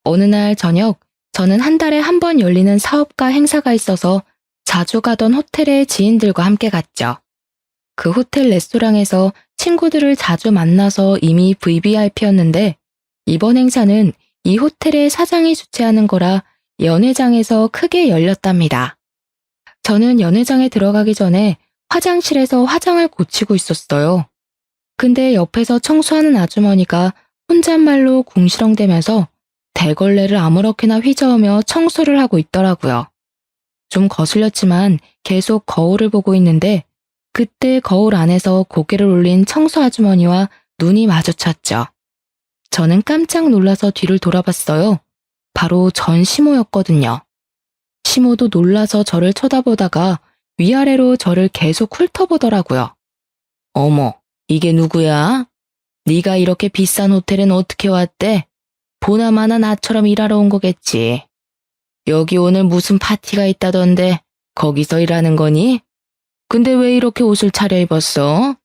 어느 날 저녁, 저는 한 달에 한 번 열리는 사업가 행사가 있어서 자주 가던 호텔에 지인들과 함께 갔죠. 그 호텔 레스토랑에서 친구들을 자주 만나서 이미 VVIP였는데 이번 행사는 이 호텔의 사장이 주최하는 거라 연회장에서 크게 열렸답니다. 저는 연회장에 들어가기 전에 화장실에서 화장을 고치고 있었어요. 근데 옆에서 청소하는 아주머니가 혼잣말로 궁시렁대면서 대걸레를 아무렇게나 휘저으며 청소를 하고 있더라고요. 좀 거슬렸지만 계속 거울을 보고 있는데 그때 거울 안에서 고개를 올린 청소 아주머니와 눈이 마주쳤죠. 저는 깜짝 놀라서 뒤를 돌아봤어요. 바로 전 시모였거든요. 시모도 놀라서 저를 쳐다보다가 위아래로 저를 계속 훑어보더라고요. 어머, 이게 누구야? 네가 이렇게 비싼 호텔엔 어떻게 왔대? 보나마나 나처럼 일하러 온 거겠지. 여기 오늘 무슨 파티가 있다던데 거기서 일하는 거니? 근데 왜 이렇게 옷을 차려입었어?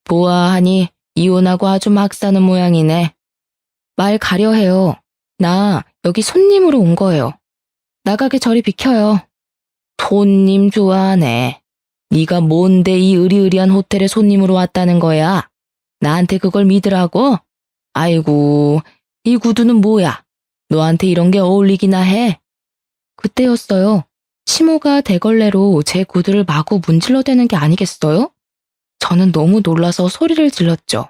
보아하니 이혼하고 아주 막 사는 모양이네. 말 가려 해요. 나 여기 손님으로 온 거예요. 나가게 저리 비켜요. 손님 좋아하네. 네가 뭔데 이 으리으리한 호텔에 손님으로 왔다는 거야? 나한테 그걸 믿으라고? 아이고, 이 구두는 뭐야? 너한테 이런 게 어울리기나 해? 그때였어요. 시모가 대걸레로 제 구두를 마구 문질러대는 게 아니겠어요? 저는 너무 놀라서 소리를 질렀죠.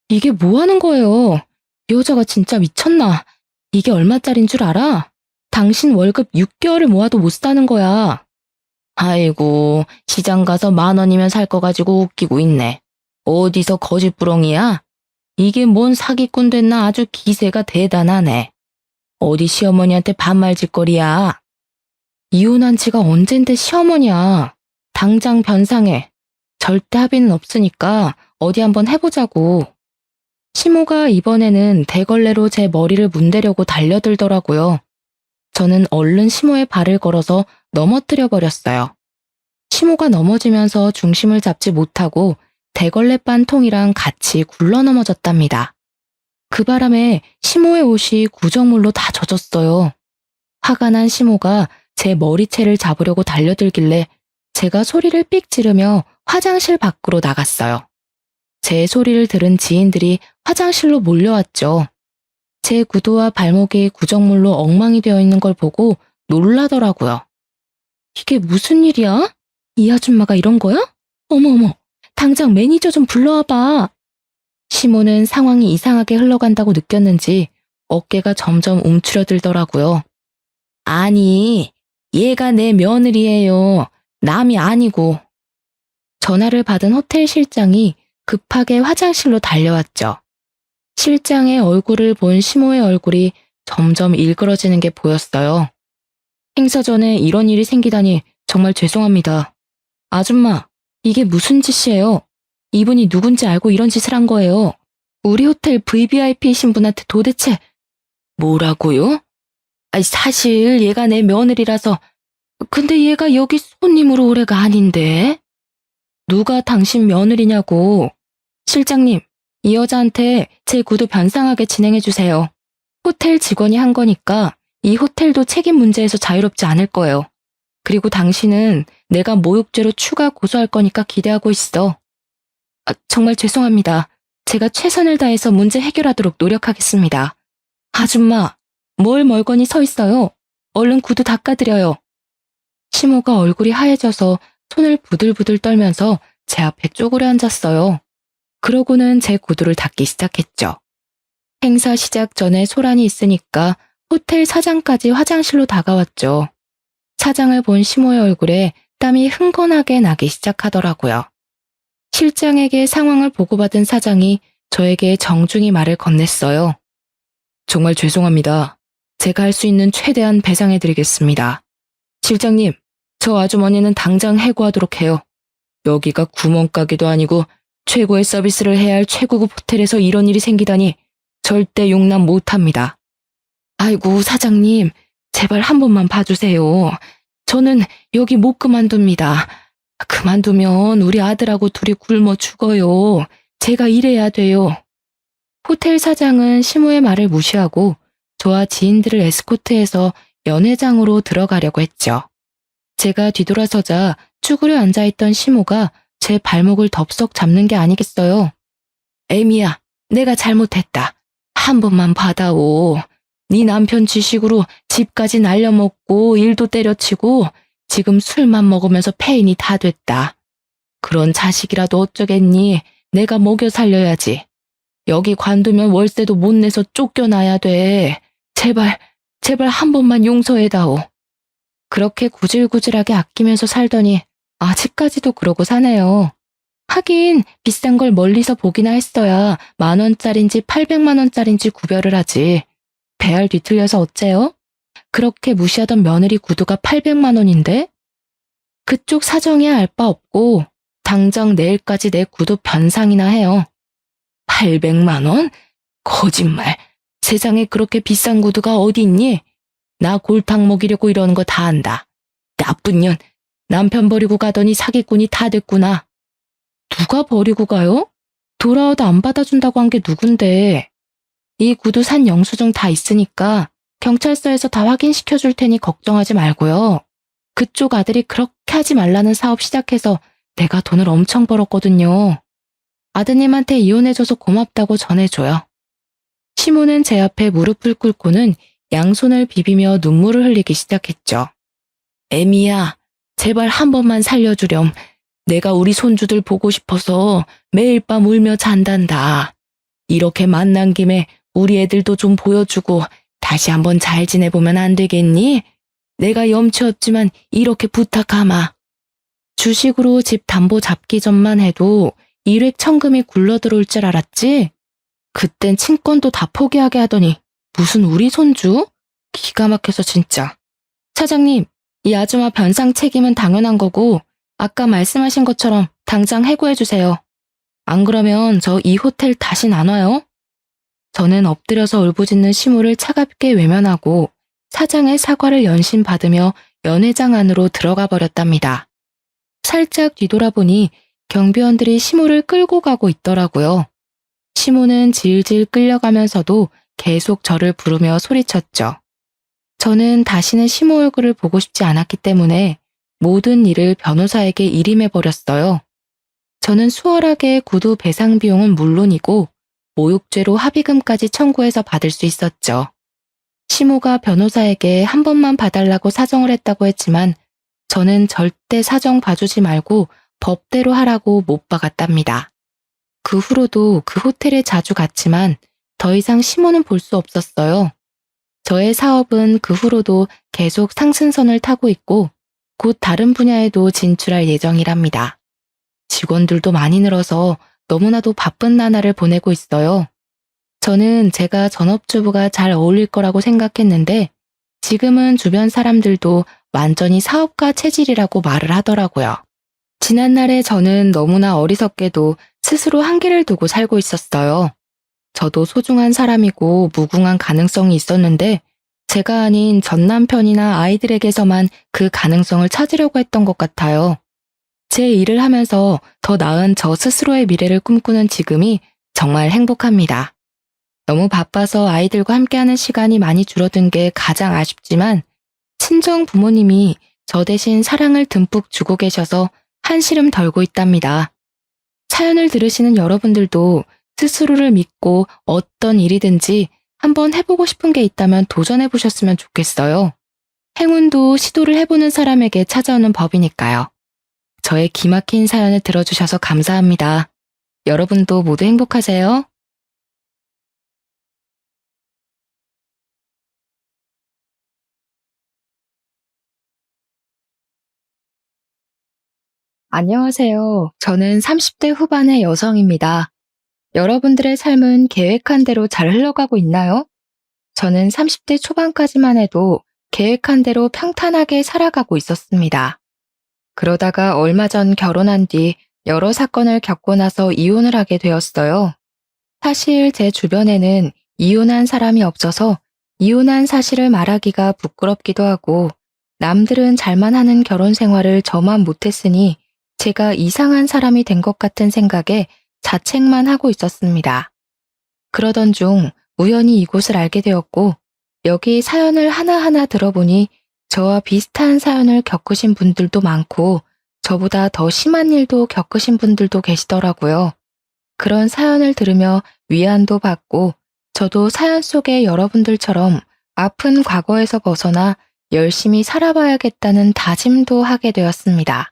이게 뭐 하는 거예요? 이 여자가 진짜 미쳤나? 이게 얼마짜린 줄 알아? 당신 월급 6개월을 모아도 못 사는 거야. 아이고, 시장 가서 10,000원이면 살 거 가지고 웃기고 있네. 어디서 거짓부렁이야? 이게 뭔 사기꾼 됐나 아주 기세가 대단하네. 어디 시어머니한테 반말짓거리야. 이혼한 지가 언젠데 시어머니야. 당장 변상해. 절대 합의는 없으니까 어디 한번 해보자고. 시모가 이번에는 대걸레로 제 머리를 문대려고 달려들더라고요. 저는 얼른 시모의 발을 걸어서 넘어뜨려 버렸어요. 시모가 넘어지면서 중심을 잡지 못하고 대걸레반 통이랑 같이 굴러 넘어졌답니다. 그 바람에 시모의 옷이 구정물로 다 젖었어요. 화가 난 시모가 제 머리채를 잡으려고 달려들길래 제가 소리를 삑 지르며 화장실 밖으로 나갔어요. 제 소리를 들은 지인들이 화장실로 몰려왔죠. 제 구두와 발목이 구정물로 엉망이 되어 있는 걸 보고 놀라더라고요. 이게 무슨 일이야? 이 아줌마가 이런 거야? 어머어머, 당장 매니저 좀 불러와봐. 시모는 상황이 이상하게 흘러간다고 느꼈는지 어깨가 점점 움츠려들더라고요. 아니, 얘가 내 며느리예요. 남이 아니고. 전화를 받은 호텔 실장이 급하게 화장실로 달려왔죠. 실장의 얼굴을 본 시모의 얼굴이 점점 일그러지는 게 보였어요. 행사 전에 이런 일이 생기다니 정말 죄송합니다. 아줌마, 이게 무슨 짓이에요? 이분이 누군지 알고 이런 짓을 한 거예요. 우리 호텔 VVIP이신 분한테 도대체 뭐라고요? 아니, 사실 얘가 내 며느리라서. 근데 얘가 여기 손님으로 올 애가 아닌데? 누가 당신 며느리냐고. 실장님, 이 여자한테 제 구두 변상하게 진행해주세요. 호텔 직원이 한 거니까 이 호텔도 책임 문제에서 자유롭지 않을 거예요. 그리고 당신은 내가 모욕죄로 추가 고소할 거니까 기대하고 있어. 정말 죄송합니다. 제가 최선을 다해서 문제 해결하도록 노력하겠습니다. 아줌마, 뭘 멀거니 서 있어요. 얼른 구두 닦아드려요. 시모가 얼굴이 하얘져서 손을 부들부들 떨면서 제 앞에 쪼그려 앉았어요. 그러고는 제 구두를 닦기 시작했죠. 행사 시작 전에 소란이 있으니까 호텔 사장까지 화장실로 다가왔죠. 사장을 본 시모의 얼굴에 땀이 흥건하게 나기 시작하더라고요. 실장에게 상황을 보고받은 사장이 저에게 정중히 말을 건넸어요. 정말 죄송합니다. 제가 할 수 있는 최대한 배상해드리겠습니다. 실장님, 저 아주머니는 당장 해고하도록 해요. 여기가 구멍가게도 아니고 최고의 서비스를 해야 할 최고급 호텔에서 이런 일이 생기다니 절대 용납 못합니다. 아이고, 사장님, 제발 한 번만 봐주세요. 저는 여기 못 그만둡니다. 그만두면 우리 아들하고 둘이 굶어 죽어요. 제가 일해야 돼요. 호텔 사장은 시모의 말을 무시하고 저와 지인들을 에스코트해서 연회장으로 들어가려고 했죠. 제가 뒤돌아서자 쭈그려 앉아있던 시모가 제 발목을 덥석 잡는 게 아니겠어요. 에미야, 내가 잘못했다. 한 번만 받아오. 네 남편 지식으로 집까지 날려먹고 일도 때려치고 지금 술만 먹으면서 폐인이 다 됐다. 그런 자식이라도 어쩌겠니? 내가 먹여 살려야지. 여기 관두면 월세도 못 내서 쫓겨나야 돼. 제발, 제발 한 번만 용서해다오. 그렇게 구질구질하게 아끼면서 살더니 아직까지도 그러고 사네요. 하긴 비싼 걸 멀리서 보기나 했어야 10,000원짜린지 800만 원짜린지 구별을 하지. 배알 뒤틀려서 어째요? 그렇게 무시하던 며느리 구두가 800만 원인데? 그쪽 사정이야 알 바 없고 당장 내일까지 내 구두 변상이나 해요. 800만 원? 거짓말. 세상에 그렇게 비싼 구두가 어디 있니? 나 골탕 먹이려고 이러는 거 다 안다. 나쁜 년. 남편 버리고 가더니 사기꾼이 다 됐구나. 누가 버리고 가요? 돌아와도 안 받아준다고 한 게 누군데. 이 구두 산 영수증 다 있으니까 경찰서에서 다 확인시켜 줄 테니 걱정하지 말고요. 그쪽 아들이 그렇게 하지 말라는 사업 시작해서 내가 돈을 엄청 벌었거든요. 아드님한테 이혼해줘서 고맙다고 전해줘요. 시모는 제 앞에 무릎을 꿇고는 양손을 비비며 눈물을 흘리기 시작했죠. 애미야, 제발 한 번만 살려주렴. 내가 우리 손주들 보고 싶어서 매일 밤 울며 잔단다. 이렇게 만난 김에 우리 애들도 좀 보여주고 다시 한번 잘 지내보면 안 되겠니? 내가 염치 없지만 이렇게 부탁하마. 주식으로 집 담보 잡기 전만 해도 일획천금이 굴러들어올 줄 알았지? 그땐 친권도 다 포기하게 하더니 무슨 우리 손주? 기가 막혀서 진짜. 차장님, 이 아줌마 변상 책임은 당연한 거고 아까 말씀하신 것처럼 당장 해고해주세요. 안 그러면 저 이 호텔 다신 안 와요? 저는 엎드려서 울부짖는 시모를 차갑게 외면하고 사장의 사과를 연신받으며 연회장 안으로 들어가 버렸답니다. 살짝 뒤돌아보니 경비원들이 시모를 끌고 가고 있더라고요. 시모는 질질 끌려가면서도 계속 저를 부르며 소리쳤죠. 저는 다시는 시모 얼굴을 보고 싶지 않았기 때문에 모든 일을 변호사에게 일임해버렸어요. 저는 수월하게 구두 배상 비용은 물론이고 모욕죄로 합의금까지 청구해서 받을 수 있었죠. 시모가 변호사에게 한 번만 봐달라고 사정을 했다고 했지만 저는 절대 사정 봐주지 말고 법대로 하라고 못 박았답니다. 그 후로도 그 호텔에 자주 갔지만 더 이상 시모는 볼 수 없었어요. 저의 사업은 그 후로도 계속 상승선을 타고 있고 곧 다른 분야에도 진출할 예정이랍니다. 직원들도 많이 늘어서 너무나도 바쁜 나날을 보내고 있어요. 저는 제가 전업주부가 잘 어울릴 거라고 생각했는데 지금은 주변 사람들도 완전히 사업가 체질이라고 말을 하더라고요. 지난날에 저는 너무나 어리석게도 스스로 한계를 두고 살고 있었어요. 저도 소중한 사람이고 무궁한 가능성이 있었는데 제가 아닌 전 남편이나 아이들에게서만 그 가능성을 찾으려고 했던 것 같아요. 제 일을 하면서 더 나은 저 스스로의 미래를 꿈꾸는 지금이 정말 행복합니다. 너무 바빠서 아이들과 함께하는 시간이 많이 줄어든 게 가장 아쉽지만 친정 부모님이 저 대신 사랑을 듬뿍 주고 계셔서 한시름 덜고 있답니다. 사연을 들으시는 여러분들도 스스로를 믿고 어떤 일이든지 한번 해보고 싶은 게 있다면 도전해보셨으면 좋겠어요. 행운도 시도를 해보는 사람에게 찾아오는 법이니까요. 저의 기막힌 사연을 들어주셔서 감사합니다. 여러분도 모두 행복하세요. 안녕하세요. 저는 30대 후반의 여성입니다. 여러분들의 삶은 계획한 대로 잘 흘러가고 있나요? 저는 30대 초반까지만 해도 계획한 대로 평탄하게 살아가고 있었습니다. 그러다가 얼마 전 결혼한 뒤 여러 사건을 겪고 나서 이혼을 하게 되었어요. 사실 제 주변에는 이혼한 사람이 없어서 이혼한 사실을 말하기가 부끄럽기도 하고 남들은 잘만 하는 결혼 생활을 저만 못했으니 제가 이상한 사람이 된 것 같은 생각에 자책만 하고 있었습니다. 그러던 중 우연히 이곳을 알게 되었고 여기 사연을 하나하나 들어보니 저와 비슷한 사연을 겪으신 분들도 많고 저보다 더 심한 일도 겪으신 분들도 계시더라고요. 그런 사연을 들으며 위안도 받고 저도 사연 속의 여러분들처럼 아픈 과거에서 벗어나 열심히 살아봐야겠다는 다짐도 하게 되었습니다.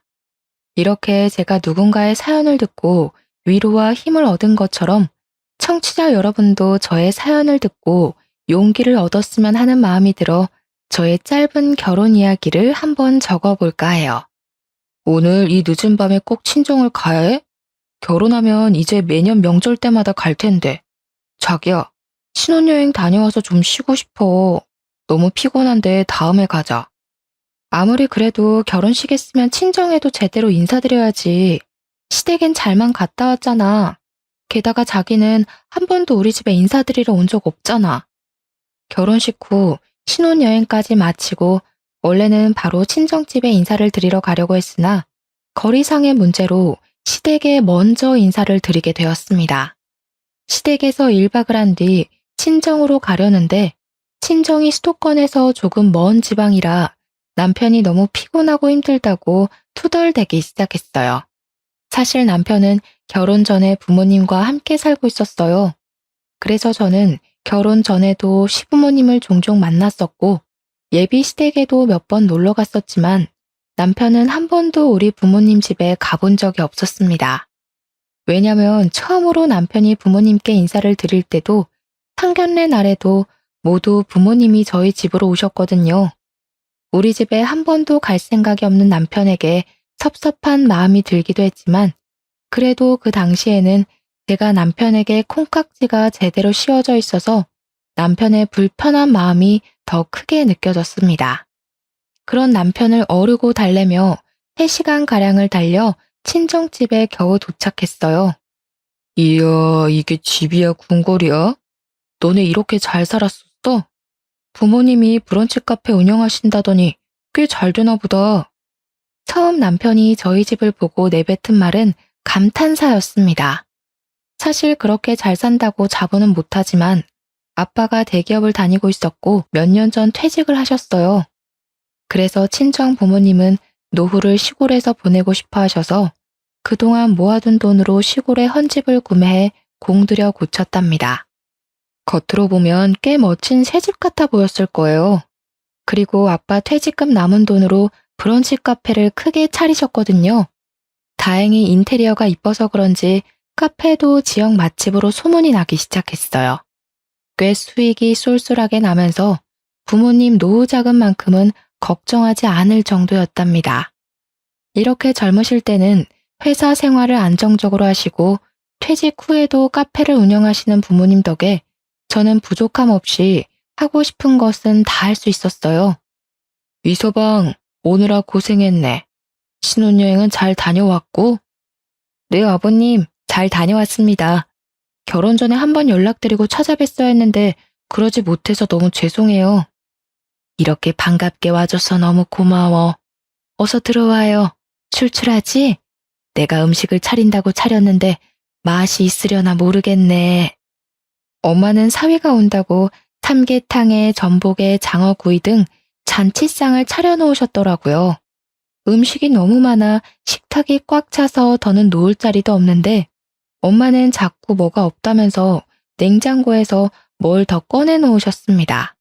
이렇게 제가 누군가의 사연을 듣고 위로와 힘을 얻은 것처럼 청취자 여러분도 저의 사연을 듣고 용기를 얻었으면 하는 마음이 들어 저의 짧은 결혼 이야기를 한번 적어볼까 해요. 오늘 이 늦은 밤에 꼭 친정을 가야 해? 결혼하면 이제 매년 명절 때마다 갈 텐데. 자기야, 신혼여행 다녀와서 좀 쉬고 싶어. 너무 피곤한데 다음에 가자. 아무리 그래도 결혼식 했으면 친정에도 제대로 인사드려야지. 시댁엔 잘만 갔다 왔잖아. 게다가 자기는 한 번도 우리 집에 인사드리러 온 적 없잖아. 결혼식 후 신혼여행까지 마치고 원래는 바로 친정집에 인사를 드리러 가려고 했으나 거리상의 문제로 시댁에 먼저 인사를 드리게 되었습니다. 시댁에서 1박을 한 뒤 친정으로 가려는데 친정이 수도권에서 조금 먼 지방이라 남편이 너무 피곤하고 힘들다고 투덜대기 시작했어요. 사실 남편은 결혼 전에 부모님과 함께 살고 있었어요. 그래서 저는 결혼 전에도 시부모님을 종종 만났었고 예비 시댁에도 몇 번 놀러 갔었지만 남편은 한 번도 우리 부모님 집에 가본 적이 없었습니다. 왜냐면 처음으로 남편이 부모님께 인사를 드릴 때도 상견례 날에도 모두 부모님이 저희 집으로 오셨거든요. 우리 집에 한 번도 갈 생각이 없는 남편에게 섭섭한 마음이 들기도 했지만 그래도 그 당시에는 제가 남편에게 콩깍지가 제대로 씌워져 있어서 남편의 불편한 마음이 더 크게 느껴졌습니다. 그런 남편을 어르고 달래며 3시간가량을 달려 친정집에 겨우 도착했어요. 이야, 이게 집이야, 궁궐이야? 너네 이렇게 잘 살았었어? 부모님이 브런치 카페 운영하신다더니 꽤 잘 되나 보다. 처음 남편이 저희 집을 보고 내뱉은 말은 감탄사였습니다. 사실 그렇게 잘 산다고 자부는 못하지만 아빠가 대기업을 다니고 있었고 몇 년 전 퇴직을 하셨어요. 그래서 친정 부모님은 노후를 시골에서 보내고 싶어 하셔서 그동안 모아둔 돈으로 시골에 헌집을 구매해 공들여 고쳤답니다. 겉으로 보면 꽤 멋진 새집 같아 보였을 거예요. 그리고 아빠 퇴직금 남은 돈으로 브런치 카페를 크게 차리셨거든요. 다행히 인테리어가 이뻐서 그런지 카페도 지역 맛집으로 소문이 나기 시작했어요. 꽤 수익이 쏠쏠하게 나면서 부모님 노후 자금만큼은 걱정하지 않을 정도였답니다. 이렇게 젊으실 때는 회사 생활을 안정적으로 하시고 퇴직 후에도 카페를 운영하시는 부모님 덕에 저는 부족함 없이 하고 싶은 것은 다 할 수 있었어요. 위서방, 오느라 고생했네. 신혼여행은 잘 다녀왔고? 네, 아버님, 잘 다녀왔습니다. 결혼 전에 한번 연락드리고 찾아뵀어야 했는데 그러지 못해서 너무 죄송해요. 이렇게 반갑게 와줘서 너무 고마워. 어서 들어와요. 출출하지? 내가 음식을 차린다고 차렸는데 맛이 있으려나 모르겠네. 엄마는 사위가 온다고 삼계탕에 전복에 장어구이 등 잔치상을 차려놓으셨더라고요. 음식이 너무 많아 식탁이 꽉 차서 더는 놓을 자리도 없는데 엄마는 자꾸 뭐가 없다면서 냉장고에서 뭘 더 꺼내 놓으셨습니다.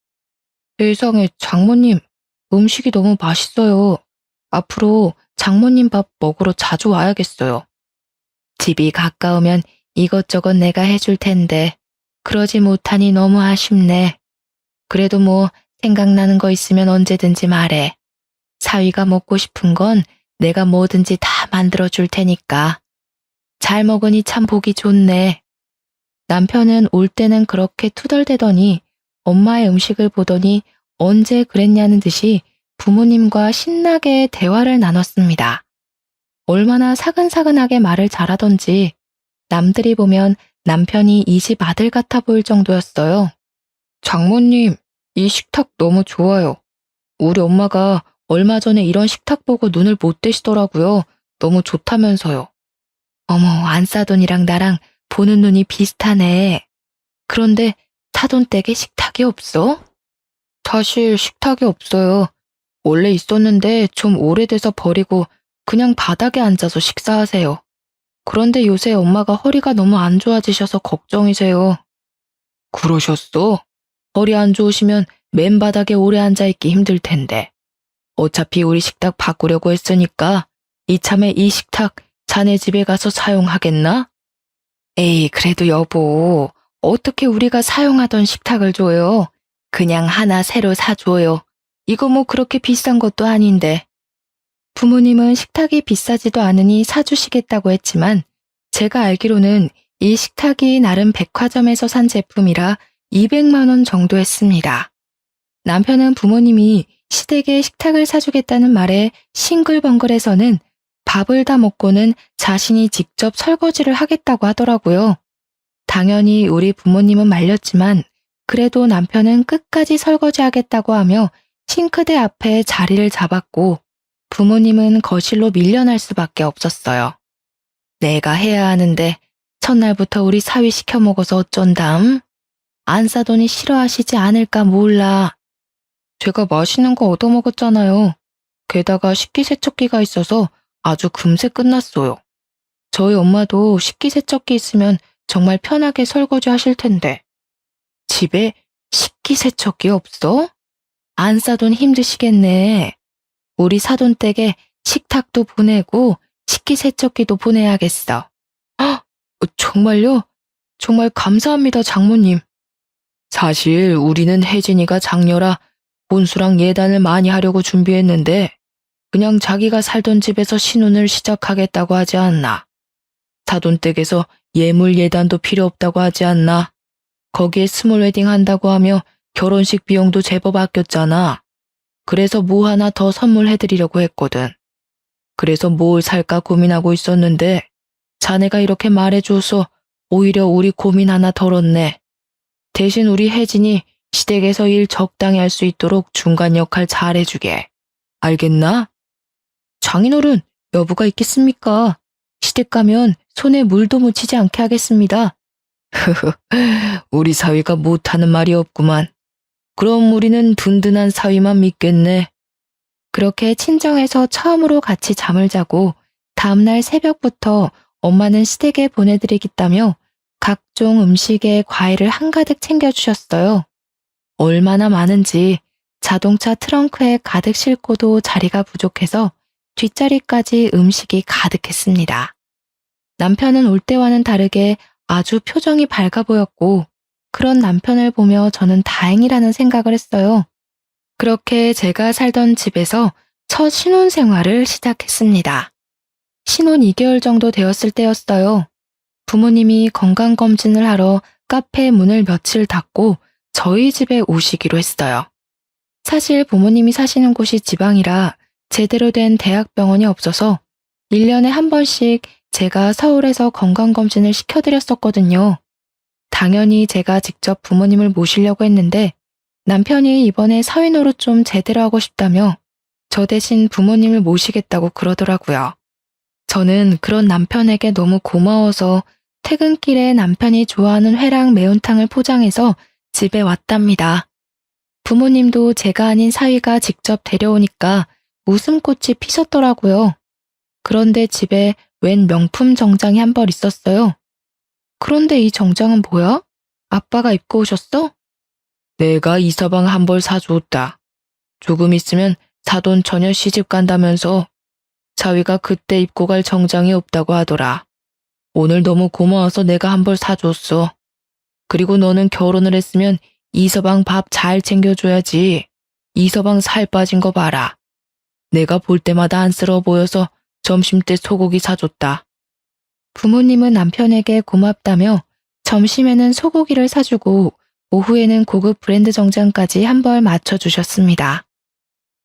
세상에, 장모님, 음식이 너무 맛있어요. 앞으로 장모님 밥 먹으러 자주 와야겠어요. 집이 가까우면 이것저것 내가 해줄 텐데 그러지 못하니 너무 아쉽네. 그래도 뭐 생각나는 거 있으면 언제든지 말해. 사위가 먹고 싶은 건 내가 뭐든지 다 만들어줄 테니까. 잘 먹으니 참 보기 좋네. 남편은 올 때는 그렇게 투덜대더니 엄마의 음식을 보더니 언제 그랬냐는 듯이 부모님과 신나게 대화를 나눴습니다. 얼마나 사근사근하게 말을 잘하던지 남들이 보면 남편이 이 집 아들 같아 보일 정도였어요. 장모님, 이 식탁 너무 좋아요. 우리 엄마가 얼마 전에 이런 식탁 보고 눈을 못 떼시더라고요. 너무 좋다면서요. 어머, 안사돈이랑 나랑 보는 눈이 비슷하네. 그런데 사돈 댁에 식탁이 없어? 사실 식탁이 없어요. 원래 있었는데 좀 오래돼서 버리고 그냥 바닥에 앉아서 식사하세요. 그런데 요새 엄마가 허리가 너무 안 좋아지셔서 걱정이세요. 그러셨어? 허리 안 좋으시면 맨바닥에 오래 앉아있기 힘들 텐데. 어차피 우리 식탁 바꾸려고 했으니까 이참에 이 식탁 자네 집에 가서 사용하겠나? 에이, 그래도 여보, 어떻게 우리가 사용하던 식탁을 줘요? 그냥 하나 새로 사줘요. 이거 뭐 그렇게 비싼 것도 아닌데. 부모님은 식탁이 비싸지도 않으니 사주시겠다고 했지만 제가 알기로는 이 식탁이 나름 백화점에서 산 제품이라 200만 원 정도 했습니다. 남편은 부모님이 시댁에 식탁을 사주겠다는 말에 싱글벙글해서는 밥을 다 먹고는 자신이 직접 설거지를 하겠다고 하더라고요. 당연히 우리 부모님은 말렸지만 그래도 남편은 끝까지 설거지하겠다고 하며 싱크대 앞에 자리를 잡았고 부모님은 거실로 밀려날 수밖에 없었어요. 내가 해야 하는데 첫날부터 우리 사위 시켜 먹어서 어쩐담? 안 싸더니 싫어하시지 않을까 몰라. 제가 맛있는 거 얻어먹었잖아요. 게다가 식기세척기가 있어서 아주 금세 끝났어요. 저희 엄마도 식기세척기 있으면 정말 편하게 설거지 하실 텐데. 집에 식기세척기 없어? 안 싸돈 힘드시겠네. 우리 사돈댁에 식탁도 보내고 식기세척기도 보내야겠어. 헉, 정말요? 정말 감사합니다, 장모님. 사실 우리는 혜진이가 장녀라 혼수랑 예단을 많이 하려고 준비했는데 그냥 자기가 살던 집에서 신혼을 시작하겠다고 하지 않나. 사돈댁에서 예물 예단도 필요 없다고 하지 않나. 거기에 스몰 웨딩 한다고 하며 결혼식 비용도 제법 아꼈잖아. 그래서 뭐 하나 더 선물해드리려고 했거든. 그래서 뭘 살까 고민하고 있었는데 자네가 이렇게 말해줘서 오히려 우리 고민 하나 덜었네. 대신 우리 혜진이 시댁에서 일 적당히 할 수 있도록 중간 역할 잘 해주게. 알겠나? 장인어른, 여부가 있겠습니까? 시댁 가면 손에 물도 묻히지 않게 하겠습니다. 우리 사위가 못하는 말이 없구만. 그럼 우리는 든든한 사위만 믿겠네. 그렇게 친정에서 처음으로 같이 잠을 자고 다음날 새벽부터 엄마는 시댁에 보내드리겠다며 각종 음식에 과일을 한가득 챙겨주셨어요. 얼마나 많은지 자동차 트렁크에 가득 싣고도 자리가 부족해서 뒷자리까지 음식이 가득했습니다. 남편은 올 때와는 다르게 아주 표정이 밝아 보였고 그런 남편을 보며 저는 다행이라는 생각을 했어요. 그렇게 제가 살던 집에서 첫 신혼생활을 시작했습니다. 신혼 2개월 정도 되었을 때였어요. 부모님이 건강검진을 하러 카페 문을 며칠 닫고 저희 집에 오시기로 했어요. 사실 부모님이 사시는 곳이 지방이라 제대로 된 대학병원이 없어서 1년에 한 번씩 제가 서울에서 건강검진을 시켜드렸었거든요. 당연히 제가 직접 부모님을 모시려고 했는데 남편이 이번에 사위 노릇 좀 제대로 하고 싶다며 저 대신 부모님을 모시겠다고 그러더라고요. 저는 그런 남편에게 너무 고마워서 퇴근길에 남편이 좋아하는 회랑 매운탕을 포장해서 집에 왔답니다. 부모님도 제가 아닌 사위가 직접 데려오니까 웃음꽃이 피셨더라고요. 그런데 집에 웬 명품 정장이 한 벌 있었어요. 그런데 이 정장은 뭐야? 아빠가 입고 오셨어? 내가 이서방 한 벌 사줬다. 조금 있으면 사돈 처녀 시집 간다면서 사위가 그때 입고 갈 정장이 없다고 하더라. 오늘 너무 고마워서 내가 한 벌 사줬어. 그리고 너는 결혼을 했으면 이서방 밥 잘 챙겨줘야지. 이서방 살 빠진 거 봐라. 내가 볼 때마다 안쓰러워 보여서 점심때 소고기 사줬다. 부모님은 남편에게 고맙다며 점심에는 소고기를 사주고 오후에는 고급 브랜드 정장까지 한 벌 맞춰주셨습니다.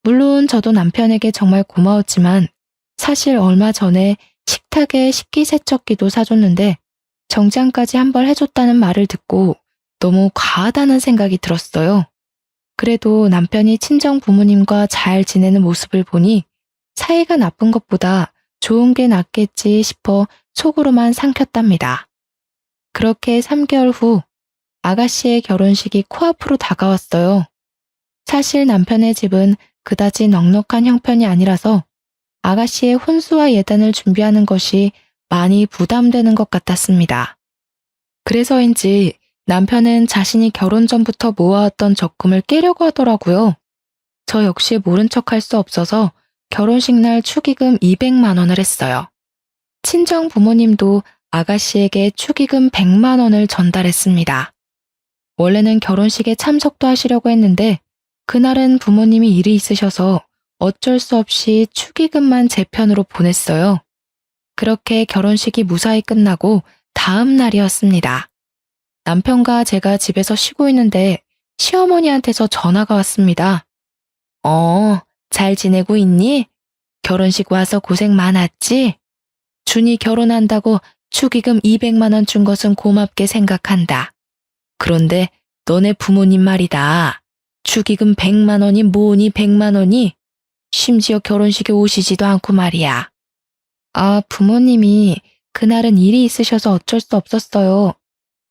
물론 저도 남편에게 정말 고마웠지만 사실 얼마 전에 식탁에 식기세척기도 사줬는데 정장까지 한 벌 해줬다는 말을 듣고 너무 과하다는 생각이 들었어요. 그래도 남편이 친정 부모님과 잘 지내는 모습을 보니 사이가 나쁜 것보다 좋은 게 낫겠지 싶어 속으로만 삼켰답니다. 그렇게 3개월 후 아가씨의 결혼식이 코앞으로 다가왔어요. 사실 남편의 집은 그다지 넉넉한 형편이 아니라서 아가씨의 혼수와 예단을 준비하는 것이 많이 부담되는 것 같았습니다. 그래서인지 남편은 자신이 결혼 전부터 모아왔던 적금을 깨려고 하더라고요. 저 역시 모른 척할 수 없어서 결혼식 날 축의금 200만 원을 했어요. 친정 부모님도 아가씨에게 축의금 100만 원을 전달했습니다. 원래는 결혼식에 참석도 하시려고 했는데 그날은 부모님이 일이 있으셔서 어쩔 수 없이 축의금만 제 편으로 보냈어요. 그렇게 결혼식이 무사히 끝나고 다음 날이었습니다. 남편과 제가 집에서 쉬고 있는데 시어머니한테서 전화가 왔습니다. 잘 지내고 있니? 결혼식 와서 고생 많았지? 준이 결혼한다고 축의금 200만 원 준 것은 고맙게 생각한다. 그런데 너네 부모님 말이다. 축의금 100만 원이 뭐니 100만 원이? 심지어 결혼식에 오시지도 않고 말이야. 부모님이 그날은 일이 있으셔서 어쩔 수 없었어요.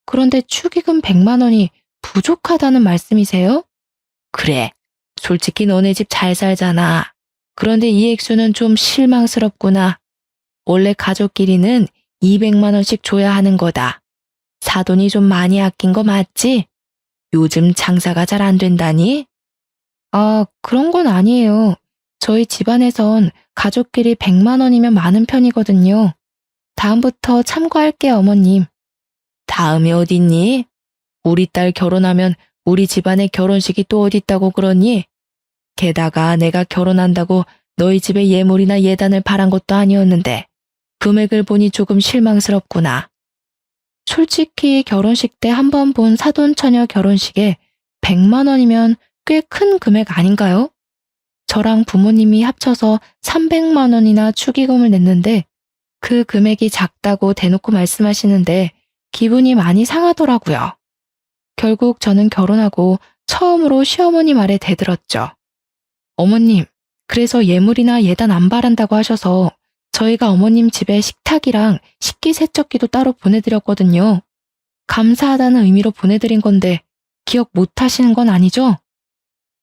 그런데 축의금 100만 원이 부족하다는 말씀이세요? 그래. 솔직히 너네 집 잘 살잖아. 그런데 이 액수는 좀 실망스럽구나. 원래 가족끼리는 200만 원씩 줘야 하는 거다. 사돈이 좀 많이 아낀 거 맞지? 요즘 장사가 잘 안 된다니? 그런 건 아니에요. 저희 집안에선 가족끼리 100만 원이면 많은 편이거든요. 다음부터 참고할게요, 어머님. 다음이 어딨니? 우리 딸 결혼하면 우리 집안에 결혼식이 또 어딨다고 그러니? 게다가 내가 결혼한다고 너희 집에 예물이나 예단을 바란 것도 아니었는데 금액을 보니 조금 실망스럽구나. 솔직히 결혼식 때 한 번 본 사돈처녀 결혼식에 100만 원이면 꽤 큰 금액 아닌가요? 저랑 부모님이 합쳐서 300만 원이나 축의금을 냈는데 그 금액이 작다고 대놓고 말씀하시는데 기분이 많이 상하더라고요. 결국 저는 결혼하고 처음으로 시어머니 말에 대들었죠. 어머님, 그래서 예물이나 예단 안 바란다고 하셔서 저희가 어머님 집에 식탁이랑 식기세척기도 따로 보내드렸거든요. 감사하다는 의미로 보내드린 건데 기억 못 하시는 건 아니죠?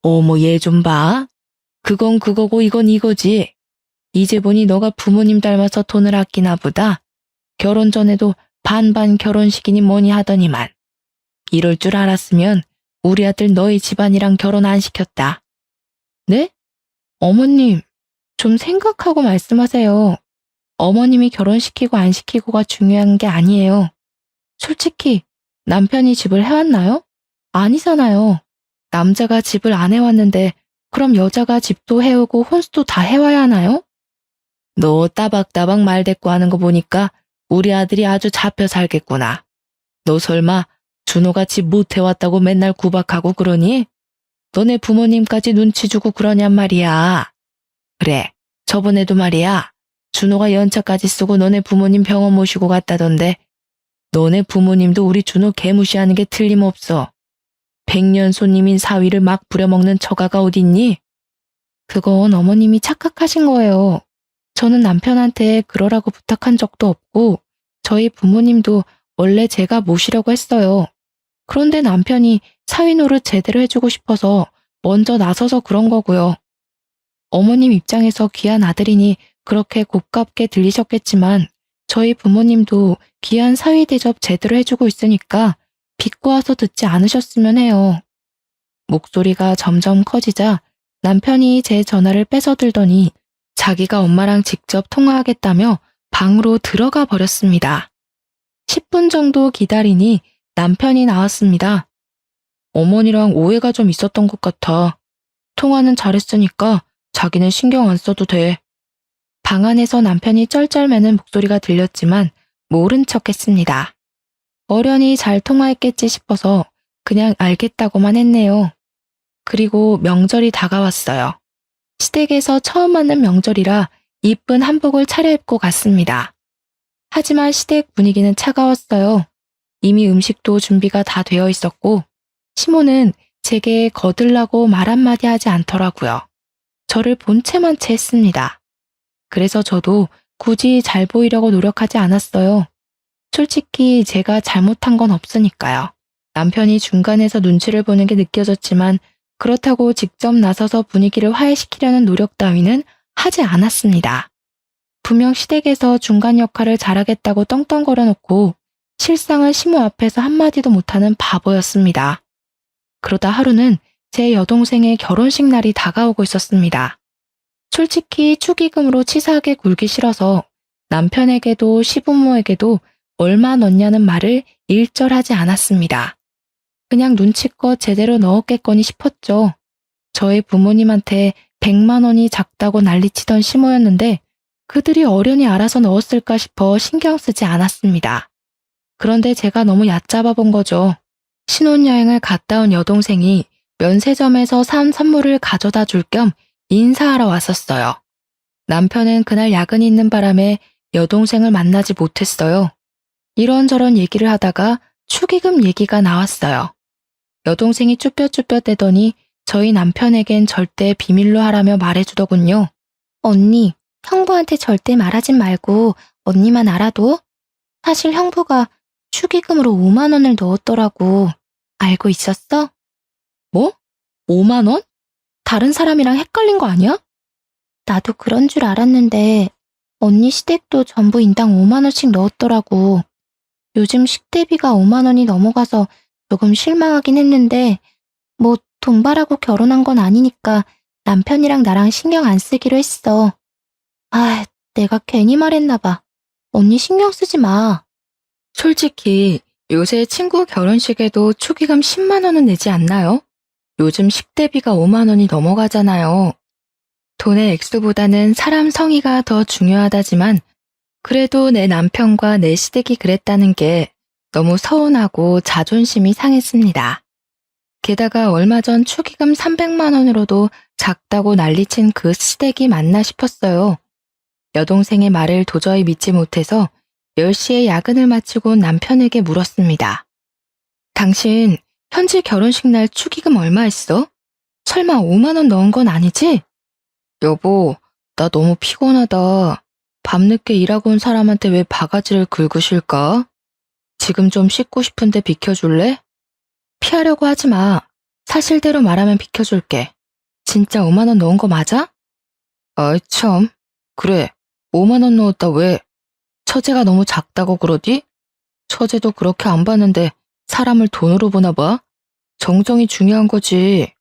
어머, 얘 좀 봐. 그건 그거고 이건 이거지. 이제 보니 너가 부모님 닮아서 돈을 아끼나 보다. 결혼 전에도 반반 결혼식이니 뭐니 하더니만. 이럴 줄 알았으면 우리 아들 너희 집안이랑 결혼 안 시켰다. 네? 어머님, 좀 생각하고 말씀하세요. 어머님이 결혼시키고 안 시키고가 중요한 게 아니에요. 솔직히 남편이 집을 해왔나요? 아니잖아요. 남자가 집을 안 해왔는데 그럼 여자가 집도 해오고 혼수도 다 해와야 하나요? 너 따박따박 말대꾸 하는 거 보니까 우리 아들이 아주 잡혀 살겠구나. 너 설마 준호가 집 못 해왔다고 맨날 구박하고 그러니? 너네 부모님까지 눈치 주고 그러냔 말이야. 그래, 저번에도 말이야. 준호가 연차까지 쓰고 너네 부모님 병원 모시고 갔다던데 너네 부모님도 우리 준호 개무시하는 게 틀림없어. 100년 손님인 사위를 막 부려먹는 처가가 어딨니? 그건 어머님이 착각하신 거예요. 저는 남편한테 그러라고 부탁한 적도 없고 저희 부모님도 원래 제가 모시려고 했어요. 그런데 남편이 사위 노릇 제대로 해주고 싶어서 먼저 나서서 그런 거고요. 어머님 입장에서 귀한 아들이니 그렇게 고깝게 들리셨겠지만 저희 부모님도 귀한 사위 대접 제대로 해주고 있으니까 비꼬아서 듣지 않으셨으면 해요. 목소리가 점점 커지자 남편이 제 전화를 뺏어들더니 자기가 엄마랑 직접 통화하겠다며 방으로 들어가 버렸습니다. 10분 정도 기다리니 남편이 나왔습니다. 어머니랑 오해가 좀 있었던 것 같아. 통화는 잘했으니까 자기는 신경 안 써도 돼. 방 안에서 남편이 쩔쩔매는 목소리가 들렸지만 모른 척 했습니다. 어련히 잘 통화했겠지 싶어서 그냥 알겠다고만 했네요. 그리고 명절이 다가왔어요. 시댁에서 처음 맞는 명절이라 이쁜 한복을 차려입고 갔습니다. 하지만 시댁 분위기는 차가웠어요. 이미 음식도 준비가 다 되어 있었고 시모는 제게 거들라고 말 한마디 하지 않더라고요. 저를 본체만 채 했습니다. 그래서 저도 굳이 잘 보이려고 노력하지 않았어요. 솔직히 제가 잘못한 건 없으니까요. 남편이 중간에서 눈치를 보는 게 느껴졌지만 그렇다고 직접 나서서 분위기를 화해시키려는 노력 따위는 하지 않았습니다. 분명 시댁에서 중간 역할을 잘하겠다고 떵떵거려 놓고 실상은 시모 앞에서 한마디도 못하는 바보였습니다. 그러다 하루는 제 여동생의 결혼식 날이 다가오고 있었습니다. 솔직히 축의금으로 치사하게 굴기 싫어서 남편에게도 시부모에게도 얼마 넣냐는 말을 일절하지 않았습니다. 그냥 눈치껏 제대로 넣었겠거니 싶었죠. 저희 부모님한테 100만 원이 작다고 난리치던 시모였는데 그들이 어련히 알아서 넣었을까 싶어 신경 쓰지 않았습니다. 그런데 제가 너무 얕잡아 본 거죠. 신혼여행을 갔다 온 여동생이 면세점에서 산 선물을 가져다 줄 겸 인사하러 왔었어요. 남편은 그날 야근이 있는 바람에 여동생을 만나지 못했어요. 이런저런 얘기를 하다가 축의금 얘기가 나왔어요. 여동생이 쭈뼛쭈뼛대더니 저희 남편에겐 절대 비밀로 하라며 말해주더군요. 언니, 형부한테 절대 말하진 말고 언니만 알아도. 사실 형부가 축의금으로 5만 원을 넣었더라고. 알고 있었어? 뭐? 5만 원? 다른 사람이랑 헷갈린 거 아니야? 나도 그런 줄 알았는데 언니 시댁도 전부 인당 5만 원씩 넣었더라고. 요즘 식대비가 5만 원이 넘어가서 조금 실망하긴 했는데 뭐 돈 바라고 결혼한 건 아니니까 남편이랑 나랑 신경 안 쓰기로 했어. 아, 내가 괜히 말했나 봐. 언니 신경 쓰지 마. 솔직히 요새 친구 결혼식에도 축의금 10만 원은 내지 않나요? 요즘 식대비가 5만 원이 넘어가잖아요. 돈의 액수보다는 사람 성의가 더 중요하다지만 그래도 내 남편과 내 시댁이 그랬다는 게 너무 서운하고 자존심이 상했습니다. 게다가 얼마 전 축의금 300만 원으로도 작다고 난리친 그 시댁이 맞나 싶었어요. 여동생의 말을 도저히 믿지 못해서 10시에 야근을 마치고 남편에게 물었습니다. 당신 현지 결혼식 날 축의금 얼마 했어? 설마 5만 원 넣은 건 아니지? 여보, 나 너무 피곤하다. 밤늦게 일하고 온 사람한테 왜 바가지를 긁으실까? 지금 좀 씻고 싶은데 비켜줄래? 피하려고 하지 마. 사실대로 말하면 비켜줄게. 진짜 5만 원 넣은 거 맞아? 아이 참. 그래, 5만 원 넣었다 왜? 처제가 너무 작다고 그러디? 처제도 그렇게 안 봤는데 사람을 돈으로 보나 봐? 정성이 중요한 거지.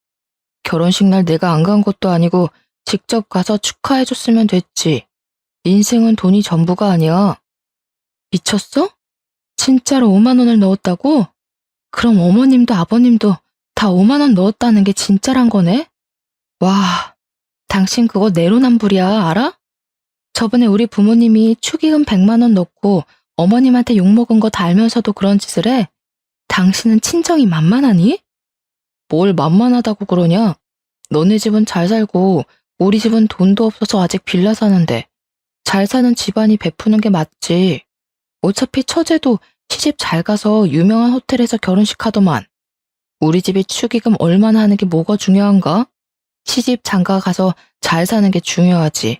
결혼식 날 내가 안 간 것도 아니고 직접 가서 축하해줬으면 됐지. 인생은 돈이 전부가 아니야. 미쳤어? 진짜로 5만 원을 넣었다고? 그럼 어머님도 아버님도 다 5만 원 넣었다는 게 진짜란 거네? 와, 당신 그거 내로남불이야, 알아? 저번에 우리 부모님이 축의금 100만 원 넣고 어머님한테 욕먹은 거 다 알면서도 그런 짓을 해? 당신은 친정이 만만하니? 뭘 만만하다고 그러냐? 너네 집은 잘 살고 우리 집은 돈도 없어서 아직 빌라 사는데 잘 사는 집안이 베푸는 게 맞지. 어차피 처제도 시집 잘 가서 유명한 호텔에서 결혼식 하더만. 우리 집이 축의금 얼마나 하는 게 뭐가 중요한가? 시집 장가 가서 잘 사는 게 중요하지.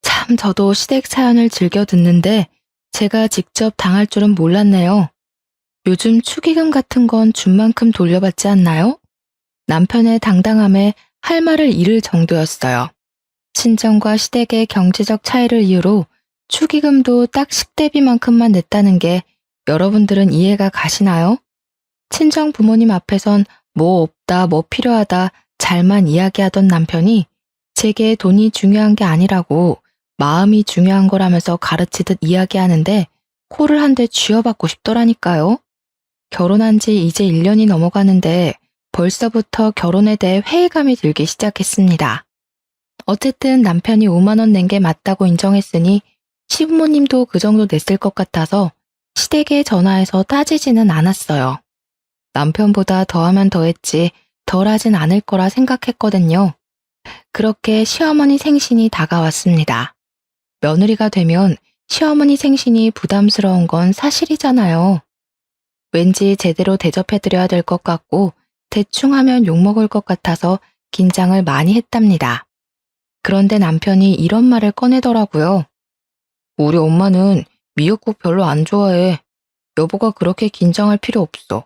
참 저도 시댁 사연을 즐겨 듣는데 제가 직접 당할 줄은 몰랐네요. 요즘 축의금 같은 건 준 만큼 돌려받지 않나요? 남편의 당당함에 할 말을 잃을 정도였어요. 친정과 시댁의 경제적 차이를 이유로 축의금도 딱 식대비만큼만 냈다는 게 여러분들은 이해가 가시나요? 친정 부모님 앞에선 뭐 없다, 뭐 필요하다 잘만 이야기하던 남편이 제게 돈이 중요한 게 아니라고 마음이 중요한 거라면서 가르치듯 이야기하는데 코를 한 대 쥐어받고 싶더라니까요. 결혼한 지 이제 1년이 넘어가는데 벌써부터 결혼에 대해 회의감이 들기 시작했습니다. 어쨌든 남편이 5만 원 낸 게 맞다고 인정했으니 시부모님도 그 정도 냈을 것 같아서 시댁에 전화해서 따지지는 않았어요. 남편보다 더하면 더했지 덜하진 않을 거라 생각했거든요. 그렇게 시어머니 생신이 다가왔습니다. 며느리가 되면 시어머니 생신이 부담스러운 건 사실이잖아요. 왠지 제대로 대접해드려야 될 것 같고 대충 하면 욕먹을 것 같아서 긴장을 많이 했답니다. 그런데 남편이 이런 말을 꺼내더라고요. 우리 엄마는 미역국 별로 안 좋아해. 여보가 그렇게 긴장할 필요 없어.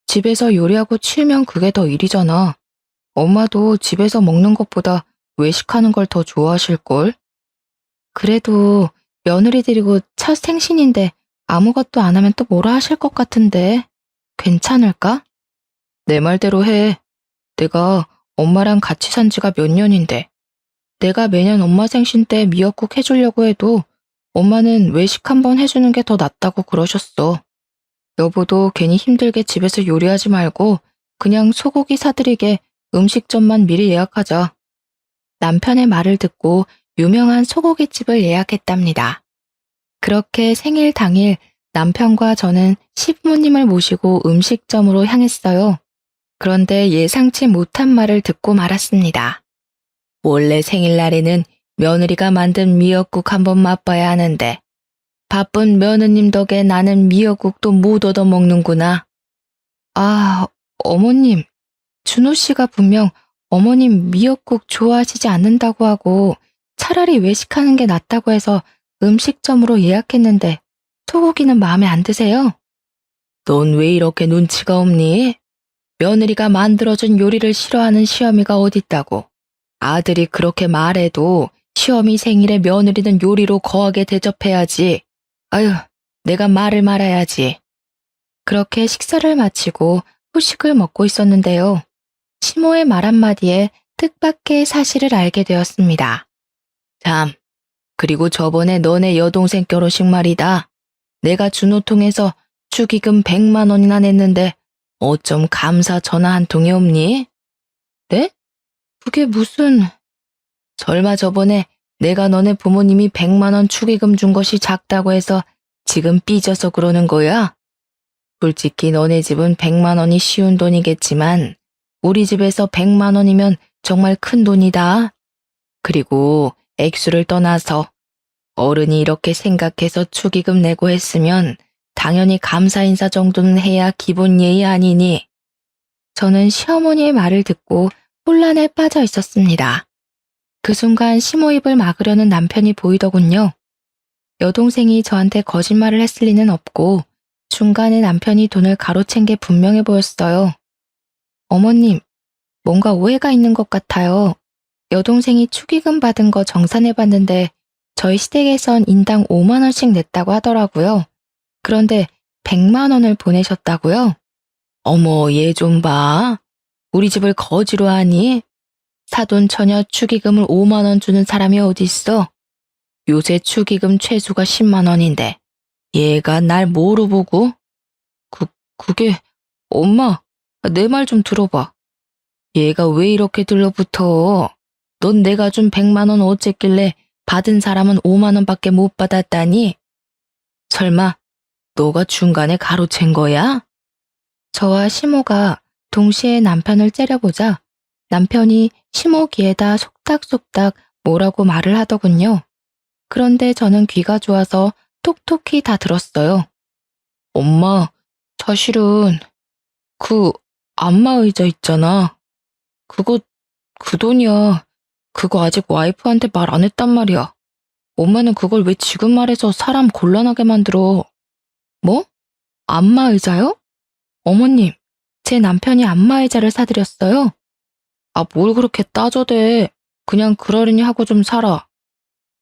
집에서 요리하고 치우면 그게 더 일이잖아. 엄마도 집에서 먹는 것보다 외식하는 걸 더 좋아하실걸? 그래도 며느리들이고 첫 생신인데 아무것도 안 하면 또 뭐라 하실 것 같은데 괜찮을까? 내 말대로 해. 내가 엄마랑 같이 산 지가 몇 년인데 내가 매년 엄마 생신 때 미역국 해주려고 해도 엄마는 외식 한번 해주는 게 더 낫다고 그러셨어. 여보도 괜히 힘들게 집에서 요리하지 말고 그냥 소고기 사드리게 음식점만 미리 예약하자. 남편의 말을 듣고 유명한 소고기집을 예약했답니다. 그렇게 생일 당일 남편과 저는 시부모님을 모시고 음식점으로 향했어요. 그런데 예상치 못한 말을 듣고 말았습니다. 원래 생일날에는 며느리가 만든 미역국 한번 맛봐야 하는데 바쁜 며느님 덕에 나는 미역국도 못 얻어먹는구나. 아, 어머님, 준호 씨가 분명 어머님 미역국 좋아하시지 않는다고 하고 차라리 외식하는 게 낫다고 해서 음식점으로 예약했는데 소고기는 마음에 안 드세요? 넌 왜 이렇게 눈치가 없니? 며느리가 만들어준 요리를 싫어하는 시어미가 어딨다고. 아들이 그렇게 말해도 시어미 생일에 며느리는 요리로 거하게 대접해야지. 아유, 내가 말을 말아야지. 그렇게 식사를 마치고 후식을 먹고 있었는데요. 시모의 말 한마디에 뜻밖의 사실을 알게 되었습니다. 참, 그리고 저번에 너네 여동생 결혼식 말이다. 내가 준호 통해서 축의금 100만 원이나 냈는데 어쩜 감사 전화 한 통이 없니? 네? 그게 무슨... 설마 저번에 내가 너네 부모님이 100만 원 축의금 준 것이 작다고 해서 지금 삐져서 그러는 거야? 솔직히 너네 집은 100만 원이 쉬운 돈이겠지만 우리 집에서 100만 원이면 정말 큰 돈이다. 그리고 액수를 떠나서 어른이 이렇게 생각해서 축의금 내고 했으면 당연히 감사 인사 정도는 해야 기본 예의 아니니. 저는 시어머니의 말을 듣고 혼란에 빠져 있었습니다. 그 순간 시모 입을 막으려는 남편이 보이더군요. 여동생이 저한테 거짓말을 했을 리는 없고 중간에 남편이 돈을 가로챈 게 분명해 보였어요. 어머님, 뭔가 오해가 있는 것 같아요. 여동생이 축의금 받은 거 정산해봤는데 저희 시댁에선 인당 5만 원씩 냈다고 하더라고요. 그런데 100만 원을 보내셨다고요? 어머, 얘 좀 봐. 우리 집을 거지로 하니? 사돈 처녀 축의금을 5만 원 주는 사람이 어딨어? 요새 축의금 최소가 10만 원인데 얘가 날 뭐로 보고? 그게 엄마, 내 말 좀 들어봐. 얘가 왜 이렇게 들러붙어? 넌 내가 준 100만 원 어쨌길래 받은 사람은 5만 원밖에 못 받았다니? 설마 너가 중간에 가로챈 거야? 저와 시모가 동시에 남편을 째려보자 남편이 시모 귀에다 속닥속닥 뭐라고 말을 하더군요. 그런데 저는 귀가 좋아서 톡톡히 다 들었어요. 엄마, 사실은 그 안마의자 있잖아. 그거 그 돈이야. 그거 아직 와이프한테 말 안 했단 말이야. 엄마는 그걸 왜 지금 말해서 사람 곤란하게 만들어. 뭐? 안마의자요? 어머님, 제 남편이 안마의자를 사드렸어요. 아, 뭘 그렇게 따져대. 그냥 그러려니 하고 좀 살아.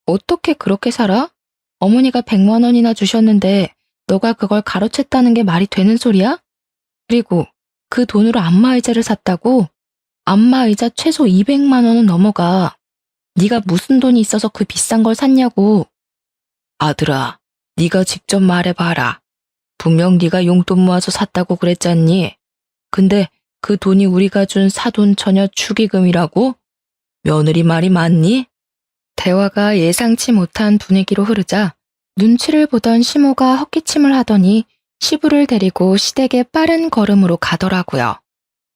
어떻게 그렇게 살아? 어머니가 100만 원이나 주셨는데 너가 그걸 가로챘다는 게 말이 되는 소리야? 그리고 그 돈으로 안마의자를 샀다고? 안마의자 최소 200만 원은 넘어가. 네가 무슨 돈이 있어서 그 비싼 걸 샀냐고. 아들아, 네가 직접 말해봐라. 분명 네가 용돈 모아서 샀다고 그랬잖니. 근데 그 돈이 우리가 준 사돈 처녀 축의금이라고? 며느리 말이 맞니? 대화가 예상치 못한 분위기로 흐르자 눈치를 보던 시모가 헛기침을 하더니 시부를 데리고 시댁에 빠른 걸음으로 가더라고요.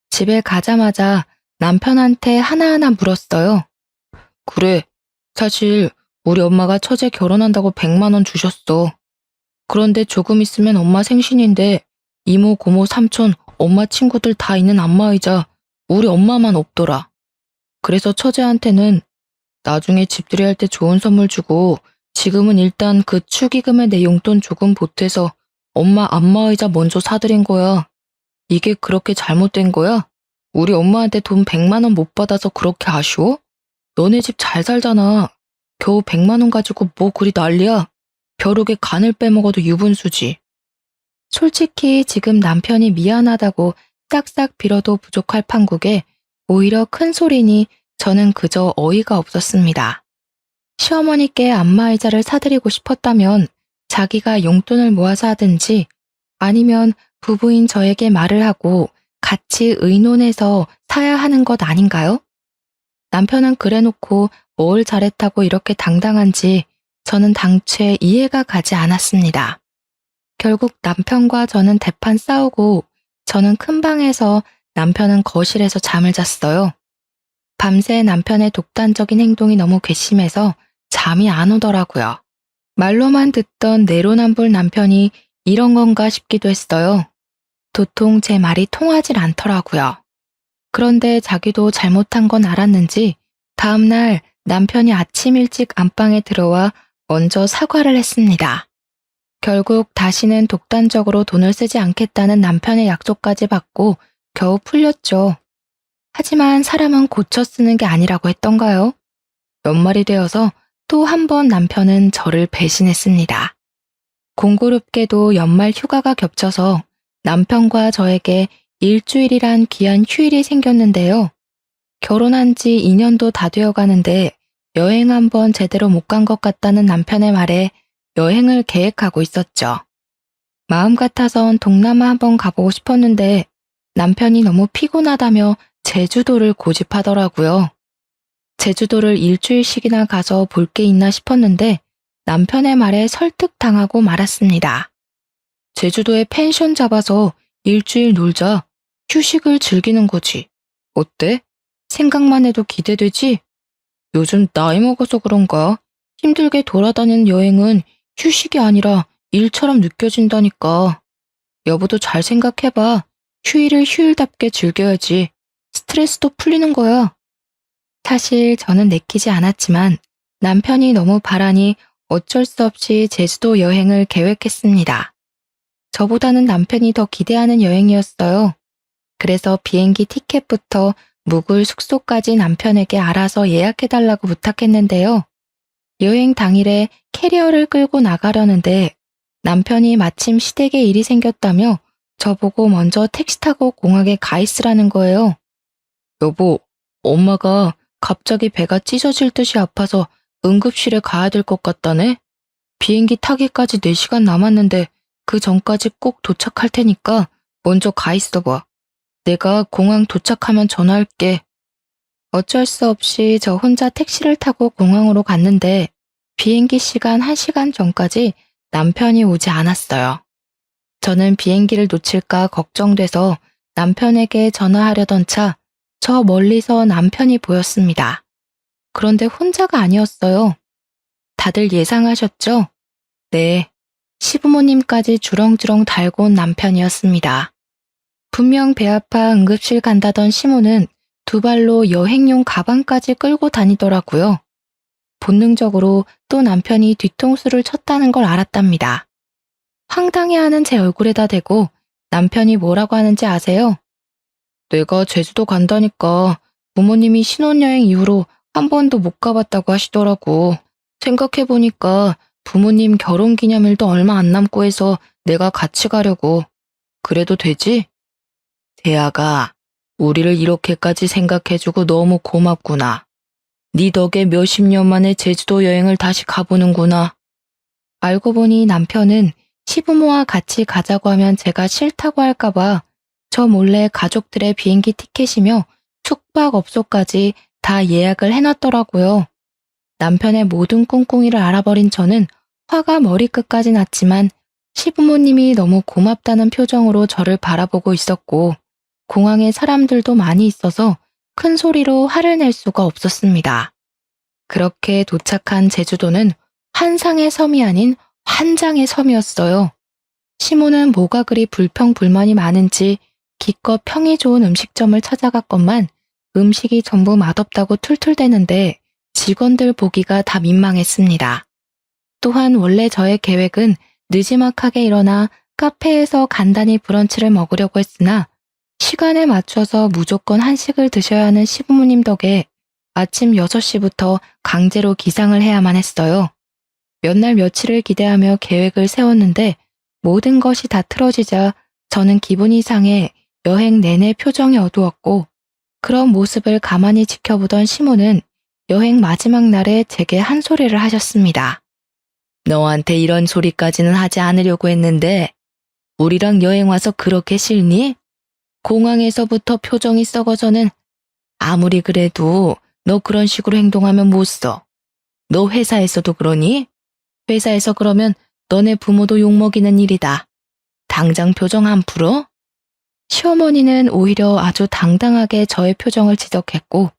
집에 가자마자 남편한테 하나하나 물었어요. 그래, 사실 우리 엄마가 처제 결혼한다고 100만 원 주셨어. 그런데 조금 있으면 엄마 생신인데 이모, 고모, 삼촌, 엄마 친구들 다 있는 안마의자 우리 엄마만 없더라. 그래서 처제한테는 나중에 집들이 할 때 좋은 선물 주고 지금은 일단 그 축의금에 내 용돈 조금 보태서 엄마 안마의자 먼저 사드린 거야. 이게 그렇게 잘못된 거야? 우리 엄마한테 돈 100만 원 못 받아서 그렇게 아쉬워? 너네 집 잘 살잖아. 겨우 100만 원 가지고 뭐 그리 난리야. 벼룩에 간을 빼먹어도 유분수지. 솔직히 지금 남편이 미안하다고 싹싹 빌어도 부족할 판국에 오히려 큰 소리니 저는 그저 어이가 없었습니다. 시어머니께 안마의자를 사드리고 싶었다면 자기가 용돈을 모아서 하든지 아니면 부부인 저에게 말을 하고 같이 의논해서 사야 하는 것 아닌가요? 남편은 그래놓고 뭘 잘했다고 이렇게 당당한지 저는 당최 이해가 가지 않았습니다. 결국 남편과 저는 대판 싸우고 저는 큰 방에서 남편은 거실에서 잠을 잤어요. 밤새 남편의 독단적인 행동이 너무 괘씸해서 잠이 안 오더라고요. 말로만 듣던 내로남불 남편이 이런 건가 싶기도 했어요. 도통 제 말이 통하질 않더라고요. 그런데 자기도 잘못한 건 알았는지 다음날 남편이 아침 일찍 안방에 들어와 먼저 사과를 했습니다. 결국 다시는 독단적으로 돈을 쓰지 않겠다는 남편의 약속까지 받고 겨우 풀렸죠. 하지만 사람은 고쳐 쓰는 게 아니라고 했던가요? 연말이 되어서 또 한 번 남편은 저를 배신했습니다. 공교롭게도 연말 휴가가 겹쳐서 남편과 저에게 일주일이란 귀한 휴일이 생겼는데요. 결혼한 지 2년도 다 되어 가는데 여행 한번 제대로 못 간 것 같다는 남편의 말에 여행을 계획하고 있었죠. 마음 같아선 동남아 한번 가보고 싶었는데 남편이 너무 피곤하다며 제주도를 고집하더라고요. 제주도를 일주일씩이나 가서 볼 게 있나 싶었는데 남편의 말에 설득당하고 말았습니다. 제주도에 펜션 잡아서 일주일 놀자. 휴식을 즐기는 거지. 어때? 생각만 해도 기대되지? 요즘 나이 먹어서 그런가? 힘들게 돌아다니는 여행은 휴식이 아니라 일처럼 느껴진다니까. 여보도 잘 생각해봐. 휴일을 휴일답게 즐겨야지. 스트레스도 풀리는 거야. 사실 저는 내키지 않았지만 남편이 너무 바라니 어쩔 수 없이 제주도 여행을 계획했습니다. 저보다는 남편이 더 기대하는 여행이었어요. 그래서 비행기 티켓부터 묵을 숙소까지 남편에게 알아서 예약해달라고 부탁했는데요. 여행 당일에 캐리어를 끌고 나가려는데 남편이 마침 시댁에 일이 생겼다며 저보고 먼저 택시 타고 공항에 가 있으라는 거예요. 여보, 엄마가 갑자기 배가 찢어질 듯이 아파서 응급실에 가야 될 것 같다네? 비행기 타기까지 4시간 남았는데 그 전까지 꼭 도착할 테니까 먼저 가 있어봐. 내가 공항 도착하면 전화할게. 어쩔 수 없이 저 혼자 택시를 타고 공항으로 갔는데 비행기 시간 1시간 전까지 남편이 오지 않았어요. 저는 비행기를 놓칠까 걱정돼서 남편에게 전화하려던 차, 저 멀리서 남편이 보였습니다. 그런데 혼자가 아니었어요. 다들 예상하셨죠? 네, 시부모님까지 주렁주렁 달고 온 남편이었습니다. 분명 배 아파 응급실 간다던 시모는 2발로 여행용 가방까지 끌고 다니더라고요. 본능적으로 또 남편이 뒤통수를 쳤다는 걸 알았답니다. 황당해하는 제 얼굴에다 대고 남편이 뭐라고 하는지 아세요? 내가 제주도 간다니까 부모님이 신혼여행 이후로 한 번도 못 가봤다고 하시더라고. 생각해보니까 부모님 결혼기념일도 얼마 안 남고 해서 내가 같이 가려고. 그래도 되지? 대아가 우리를 이렇게까지 생각해주고 너무 고맙구나. 네 덕에 몇십 년 만에 제주도 여행을 다시 가보는구나. 알고 보니 남편은 시부모와 같이 가자고 하면 제가 싫다고 할까봐 저 몰래 가족들의 비행기 티켓이며 숙박업소까지 다 예약을 해놨더라고요. 남편의 모든 꿍꿍이를 알아버린 저는 화가 머리끝까지 났지만 시부모님이 너무 고맙다는 표정으로 저를 바라보고 있었고 공항에 사람들도 많이 있어서 큰 소리로 화를 낼 수가 없었습니다. 그렇게 도착한 제주도는 환상의 섬이 아닌 환장의 섬이었어요. 시모는 뭐가 그리 불평불만이 많은지 기껏 평이 좋은 음식점을 찾아갔건만 음식이 전부 맛없다고 툴툴대는데 직원들 보기가 다 민망했습니다. 또한 원래 저의 계획은 느지막하게 일어나 카페에서 간단히 브런치를 먹으려고 했으나 시간에 맞춰서 무조건 한식을 드셔야 하는 시부모님 덕에 아침 6시부터 강제로 기상을 해야만 했어요. 몇 날 며칠을 기대하며 계획을 세웠는데 모든 것이 다 틀어지자 저는 기분이 상해 여행 내내 표정이 어두웠고 그런 모습을 가만히 지켜보던 시모는 여행 마지막 날에 제게 한 소리를 하셨습니다. 너한테 이런 소리까지는 하지 않으려고 했는데 우리랑 여행 와서 그렇게 싫니? 공항에서부터 표정이 썩어서는 아무리 그래도 너 그런 식으로 행동하면 못 써. 너 회사에서도 그러니? 회사에서 그러면 너네 부모도 욕먹이는 일이다. 당장 표정 안 풀어? 시어머니는 오히려 아주 당당하게 저의 표정을 지적했고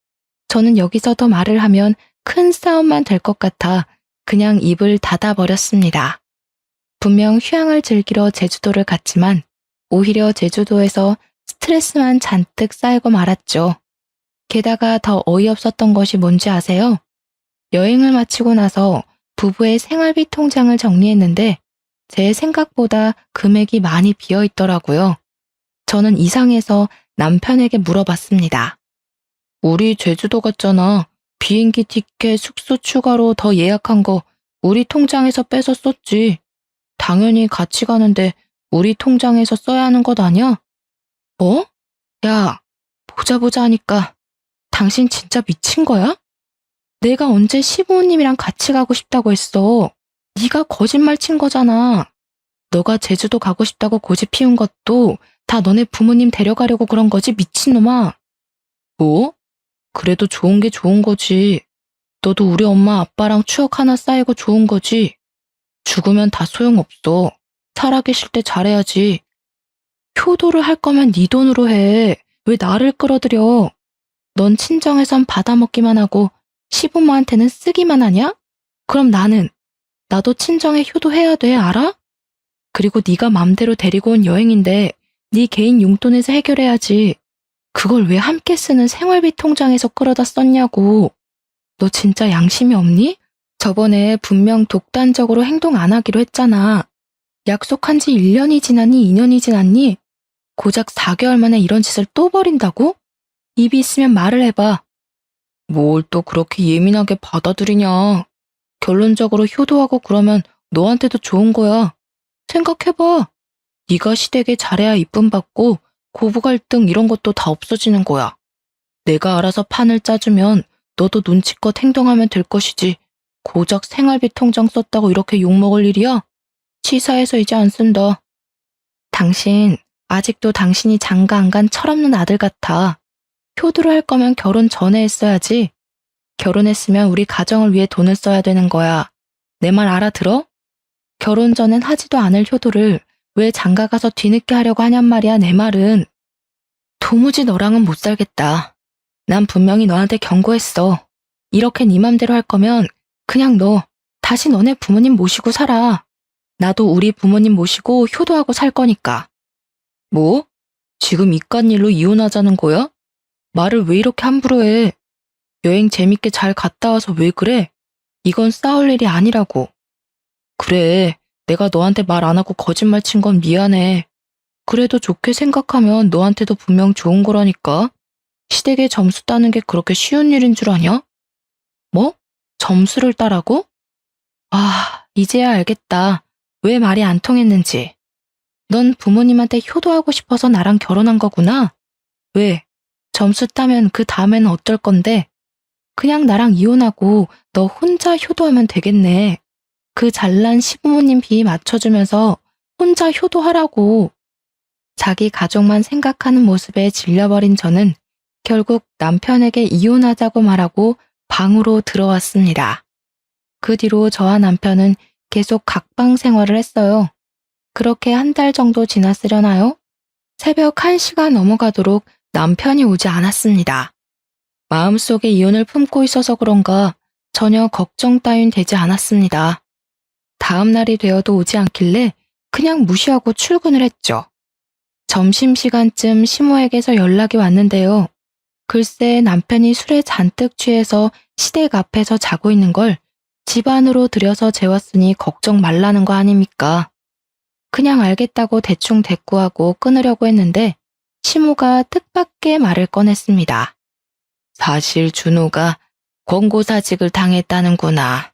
저는 여기서 더 말을 하면 큰 싸움만 될 것 같아 그냥 입을 닫아버렸습니다. 분명 휴양을 즐기러 제주도를 갔지만 오히려 제주도에서 스트레스만 잔뜩 쌓이고 말았죠. 게다가 더 어이없었던 것이 뭔지 아세요? 여행을 마치고 나서 부부의 생활비 통장을 정리했는데 제 생각보다 금액이 많이 비어 있더라고요. 저는 이상해서 남편에게 물어봤습니다. 우리 제주도 갔잖아. 비행기 티켓, 숙소 추가로 더 예약한 거 우리 통장에서 빼서 썼지. 당연히 같이 가는데 우리 통장에서 써야 하는 것 아니야? 뭐? 야, 보자 하니까 당신 진짜 미친 거야? 내가 언제 시부모님이랑 같이 가고 싶다고 했어. 네가 거짓말 친 거잖아. 너가 제주도 가고 싶다고 고집 피운 것도 다 너네 부모님 데려가려고 그런 거지, 미친놈아. 뭐? 그래도 좋은 게 좋은 거지. 너도 우리 엄마 아빠랑 추억 하나 쌓이고 좋은 거지. 죽으면 다 소용없어. 살아계실 때 잘해야지. 효도를 할 거면 네 돈으로 해. 왜 나를 끌어들여? 넌 친정에선 받아먹기만 하고 시부모한테는 쓰기만 하냐? 그럼 나도 친정에 효도해야 돼, 알아? 그리고 네가 맘대로 데리고 온 여행인데 네 개인 용돈에서 해결해야지. 그걸 왜 함께 쓰는 생활비 통장에서 끌어다 썼냐고. 너 진짜 양심이 없니? 저번에 분명 독단적으로 행동 안 하기로 했잖아. 약속한 지 1년이 지났니, 2년이 지났니? 고작 4개월 만에 이런 짓을 또 벌인다고? 입이 있으면 말을 해봐. 뭘 또 그렇게 예민하게 받아들이냐. 결론적으로 효도하고 그러면 너한테도 좋은 거야. 생각해봐. 네가 시댁에 잘해야 이쁨 받고 고부 갈등 이런 것도 다 없어지는 거야. 내가 알아서 판을 짜주면 너도 눈치껏 행동하면 될 것이지. 고작 생활비 통장 썼다고 이렇게 욕먹을 일이야? 치사해서 이제 안 쓴다. 당신, 아직도 당신이 장가 안 간 철없는 아들 같아. 효도를 할 거면 결혼 전에 했어야지. 결혼했으면 우리 가정을 위해 돈을 써야 되는 거야. 내 말 알아들어? 결혼 전엔 하지도 않을 효도를 왜 장가 가서 뒤늦게 하려고 하냔 말이야, 내 말은. 도무지 너랑은 못 살겠다. 난 분명히 너한테 경고했어. 이렇게 네 맘대로 할 거면 그냥 너 다시 너네 부모님 모시고 살아. 나도 우리 부모님 모시고 효도하고 살 거니까. 뭐? 지금 이깟 일로 이혼하자는 거야? 말을 왜 이렇게 함부로 해? 여행 재밌게 잘 갔다 와서 왜 그래? 이건 싸울 일이 아니라고. 그래, 내가 너한테 말 안 하고 거짓말 친 건 미안해. 그래도 좋게 생각하면 너한테도 분명 좋은 거라니까. 시댁에 점수 따는 게 그렇게 쉬운 일인 줄 아냐? 뭐? 점수를 따라고? 아, 이제야 알겠다. 왜 말이 안 통했는지. 넌 부모님한테 효도하고 싶어서 나랑 결혼한 거구나. 왜? 점수 따면 그 다음에는 어떨 건데? 그냥 나랑 이혼하고 너 혼자 효도하면 되겠네. 그 잘난 시부모님 비위 맞춰주면서 혼자 효도하라고. 자기 가족만 생각하는 모습에 질려버린 저는 결국 남편에게 이혼하자고 말하고 방으로 들어왔습니다. 그 뒤로 저와 남편은 계속 각방 생활을 했어요. 그렇게 한 달 정도 지났으려나요? 새벽 1시가 넘어가도록 남편이 오지 않았습니다. 마음속에 이혼을 품고 있어서 그런가 전혀 걱정 따윈 되지 않았습니다. 다음 날이 되어도 오지 않길래 그냥 무시하고 출근을 했죠. 점심시간쯤 시모에게서 연락이 왔는데요. 글쎄 남편이 술에 잔뜩 취해서 시댁 앞에서 자고 있는 걸 집 안으로 들여서 재웠으니 걱정 말라는 거 아닙니까? 그냥 알겠다고 대충 대꾸하고 끊으려고 했는데 시모가 뜻밖의 말을 꺼냈습니다. 사실 준호가 권고사직을 당했다는구나.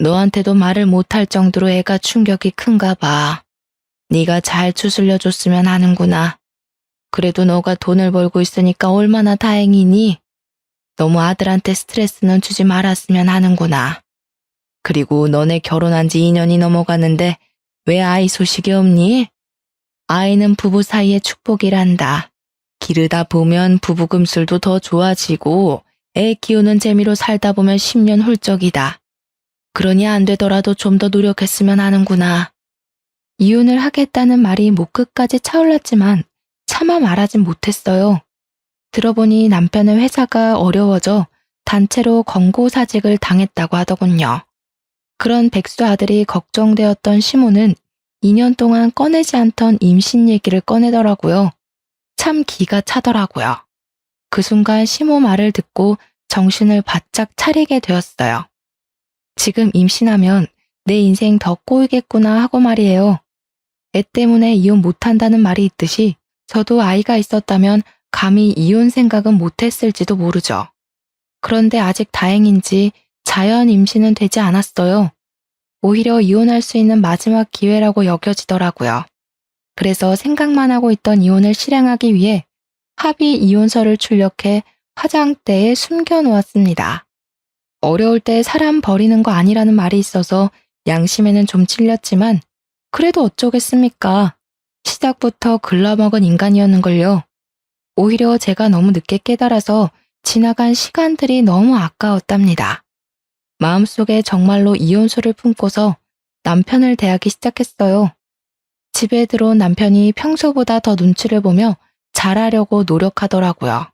너한테도 말을 못할 정도로 애가 충격이 큰가 봐. 네가 잘 추슬려줬으면 하는구나. 그래도 너가 돈을 벌고 있으니까 얼마나 다행이니? 너무 아들한테 스트레스는 주지 말았으면 하는구나. 그리고 너네 결혼한 지 2년이 넘어가는데 왜 아이 소식이 없니? 아이는 부부 사이의 축복이란다. 기르다 보면 부부 금슬도 더 좋아지고 애 키우는 재미로 살다 보면 10년 훌쩍이다. 그러니 안 되더라도 좀 더 노력했으면 하는구나. 이혼을 하겠다는 말이 목 끝까지 차올랐지만 차마 말하진 못했어요. 들어보니 남편의 회사가 어려워져 단체로 권고사직을 당했다고 하더군요. 그런 백수 아들이 걱정되었던 시모는 2년 동안 꺼내지 않던 임신 얘기를 꺼내더라고요. 참 기가 차더라고요. 그 순간 시모 말을 듣고 정신을 바짝 차리게 되었어요. 지금 임신하면 내 인생 더 꼬이겠구나 하고 말이에요. 애 때문에 이혼 못한다는 말이 있듯이 저도 아이가 있었다면 감히 이혼 생각은 못했을지도 모르죠. 그런데 아직 다행인지 자연 임신은 되지 않았어요. 오히려 이혼할 수 있는 마지막 기회라고 여겨지더라고요. 그래서 생각만 하고 있던 이혼을 실행하기 위해 합의 이혼서를 출력해 화장대에 숨겨놓았습니다. 어려울 때 사람 버리는 거 아니라는 말이 있어서 양심에는 좀 찔렸지만 그래도 어쩌겠습니까? 시작부터 글러먹은 인간이었는걸요. 오히려 제가 너무 늦게 깨달아서 지나간 시간들이 너무 아까웠답니다. 마음속에 정말로 이혼수를 품고서 남편을 대하기 시작했어요. 집에 들어온 남편이 평소보다 더 눈치를 보며 잘하려고 노력하더라고요.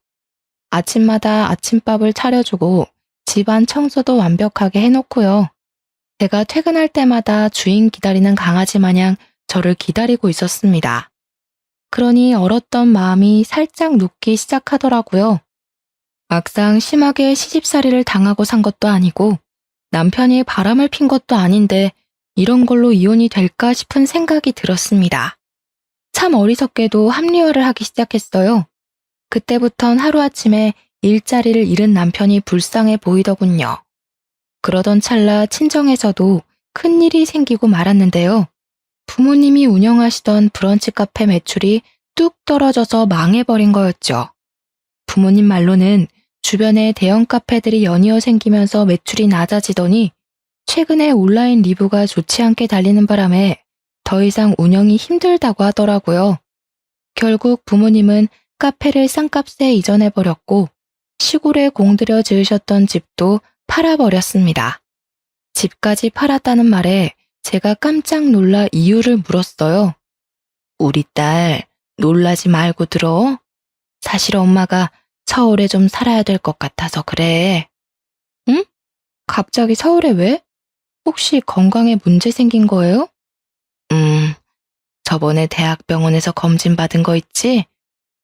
아침마다 아침밥을 차려주고 집안 청소도 완벽하게 해놓고요. 제가 퇴근할 때마다 주인 기다리는 강아지 마냥 저를 기다리고 있었습니다. 그러니 얼었던 마음이 살짝 녹기 시작하더라고요. 막상 심하게 시집살이를 당하고 산 것도 아니고 남편이 바람을 핀 것도 아닌데 이런 걸로 이혼이 될까 싶은 생각이 들었습니다. 참 어리석게도 합리화를 하기 시작했어요. 그때부턴 하루아침에 일자리를 잃은 남편이 불쌍해 보이더군요. 그러던 찰나 친정에서도 큰일이 생기고 말았는데요. 부모님이 운영하시던 브런치 카페 매출이 뚝 떨어져서 망해버린 거였죠. 부모님 말로는 주변에 대형 카페들이 연이어 생기면서 매출이 낮아지더니 최근에 온라인 리뷰가 좋지 않게 달리는 바람에 더 이상 운영이 힘들다고 하더라고요. 결국 부모님은 카페를 싼값에 이전해버렸고 시골에 공들여 지으셨던 집도 팔아버렸습니다. 집까지 팔았다는 말에 제가 깜짝 놀라 이유를 물었어요. 우리 딸 놀라지 말고 들어. 사실 엄마가 서울에 좀 살아야 될 것 같아서 그래. 응? 갑자기 서울에 왜? 혹시 건강에 문제 생긴 거예요? 저번에 대학병원에서 검진 받은 거 있지?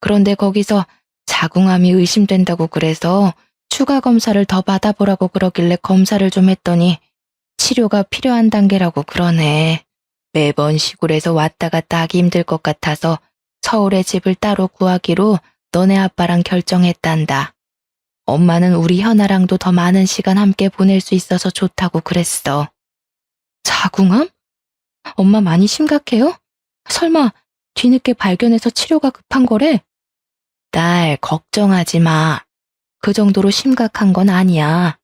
그런데 거기서 자궁암이 의심된다고 그래서 추가 검사를 더 받아보라고 그러길래 검사를 좀 했더니 치료가 필요한 단계라고 그러네. 매번 시골에서 왔다 갔다 하기 힘들 것 같아서 서울에 집을 따로 구하기로 너네 아빠랑 결정했단다. 엄마는 우리 현아랑도 더 많은 시간 함께 보낼 수 있어서 좋다고 그랬어. 자궁암? 엄마 많이 심각해요? 설마 뒤늦게 발견해서 치료가 급한 거래? 딸, 걱정하지 마. 그 정도로 심각한 건 아니야.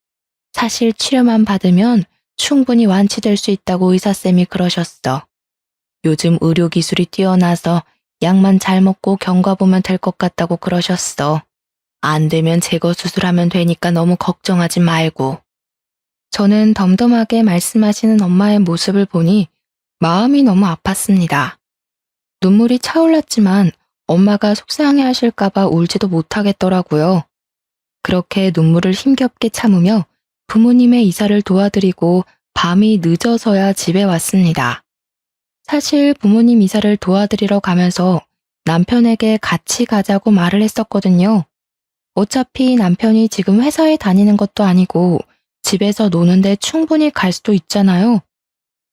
사실 치료만 받으면 충분히 완치될 수 있다고 의사쌤이 그러셨어. 요즘 의료기술이 뛰어나서 약만 잘 먹고 경과보면 될 것 같다고 그러셨어. 안 되면 제거 수술하면 되니까 너무 걱정하지 말고. 저는 덤덤하게 말씀하시는 엄마의 모습을 보니 마음이 너무 아팠습니다. 눈물이 차올랐지만 엄마가 속상해 하실까봐 울지도 못하겠더라고요. 그렇게 눈물을 힘겹게 참으며 부모님의 이사를 도와드리고 밤이 늦어서야 집에 왔습니다. 사실 부모님 이사를 도와드리러 가면서 남편에게 같이 가자고 말을 했었거든요. 어차피 남편이 지금 회사에 다니는 것도 아니고 집에서 노는데 충분히 갈 수도 있잖아요.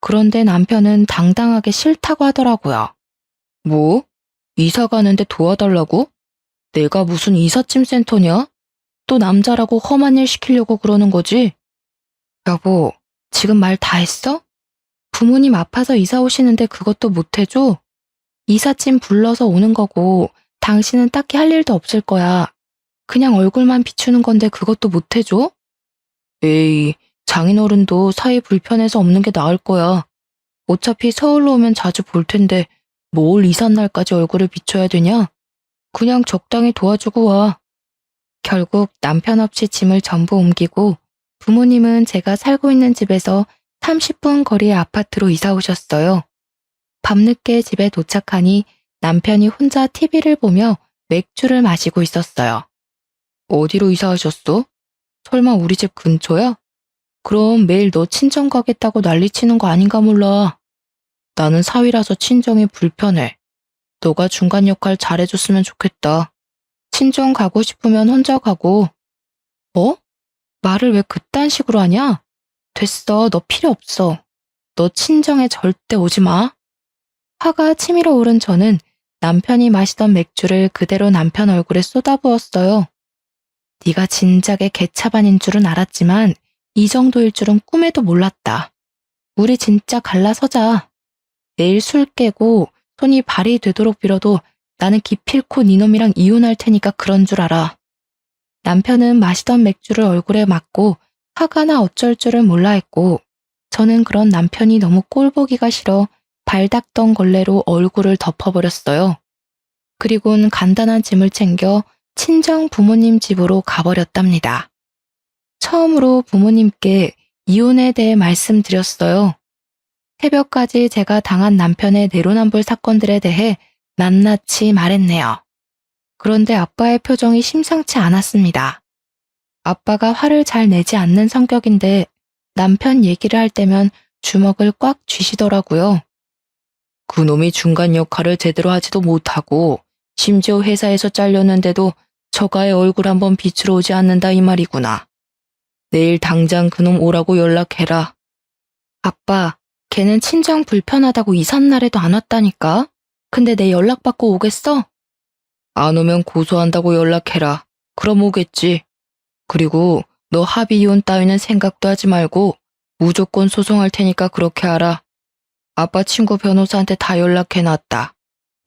그런데 남편은 당당하게 싫다고 하더라고요. 뭐? 이사 가는데 도와달라고? 내가 무슨 이삿짐 센터냐? 또 남자라고 험한 일 시키려고 그러는 거지? 여보, 지금 말 다 했어? 부모님 아파서 이사 오시는데 그것도 못 해줘? 이삿짐 불러서 오는 거고 당신은 딱히 할 일도 없을 거야. 그냥 얼굴만 비추는 건데 그것도 못 해줘? 에이, 장인어른도 사이 불편해서 없는 게 나을 거야. 어차피 서울로 오면 자주 볼 텐데 뭘 이삿날까지 얼굴을 비춰야 되냐? 그냥 적당히 도와주고 와. 결국 남편 없이 짐을 전부 옮기고 부모님은 제가 살고 있는 집에서 30분 거리의 아파트로 이사 오셨어요. 밤늦게 집에 도착하니 남편이 혼자 TV를 보며 맥주를 마시고 있었어요. 어디로 이사하셨어? 설마 우리 집 근처야? 그럼 매일 너 친정 가겠다고 난리치는 거 아닌가 몰라. 나는 사위라서 친정이 불편해. 너가 중간 역할 잘해줬으면 좋겠다. 친정 가고 싶으면 혼자 가고. 뭐? 말을 왜 그딴 식으로 하냐? 됐어, 너 필요 없어. 너 친정에 절대 오지 마. 화가 치밀어 오른 저는 남편이 마시던 맥주를 그대로 남편 얼굴에 쏟아부었어요. 네가 진작에 개차반인 줄은 알았지만 이 정도일 줄은 꿈에도 몰랐다. 우리 진짜 갈라서자. 내일 술 깨고 손이 발이 되도록 빌어도 나는 기필코 니놈이랑 이혼할 테니까 그런 줄 알아. 남편은 마시던 맥주를 얼굴에 맞고 화가 나 어쩔 줄을 몰라 했고 저는 그런 남편이 너무 꼴보기가 싫어 발 닦던 걸레로 얼굴을 덮어버렸어요. 그리고는 간단한 짐을 챙겨 친정 부모님 집으로 가버렸답니다. 처음으로 부모님께 이혼에 대해 말씀드렸어요. 새벽까지 제가 당한 남편의 내로남불 사건들에 대해 낱낱이 말했네요. 그런데 아빠의 표정이 심상치 않았습니다. 아빠가 화를 잘 내지 않는 성격인데 남편 얘기를 할 때면 주먹을 꽉 쥐시더라고요. 그놈이 중간 역할을 제대로 하지도 못하고 심지어 회사에서 잘렸는데도 처가의 얼굴 한번 비추러 오지 않는다 이 말이구나. 내일 당장 그놈 오라고 연락해라. 아빠, 걔는 친정 불편하다고 이삿날에도 안 왔다니까? 근데 내 연락받고 오겠어? 안 오면 고소한다고 연락해라. 그럼 오겠지. 그리고 너 합의 이혼 따위는 생각도 하지 말고 무조건 소송할 테니까 그렇게 알아. 아빠 친구 변호사한테 다 연락해놨다.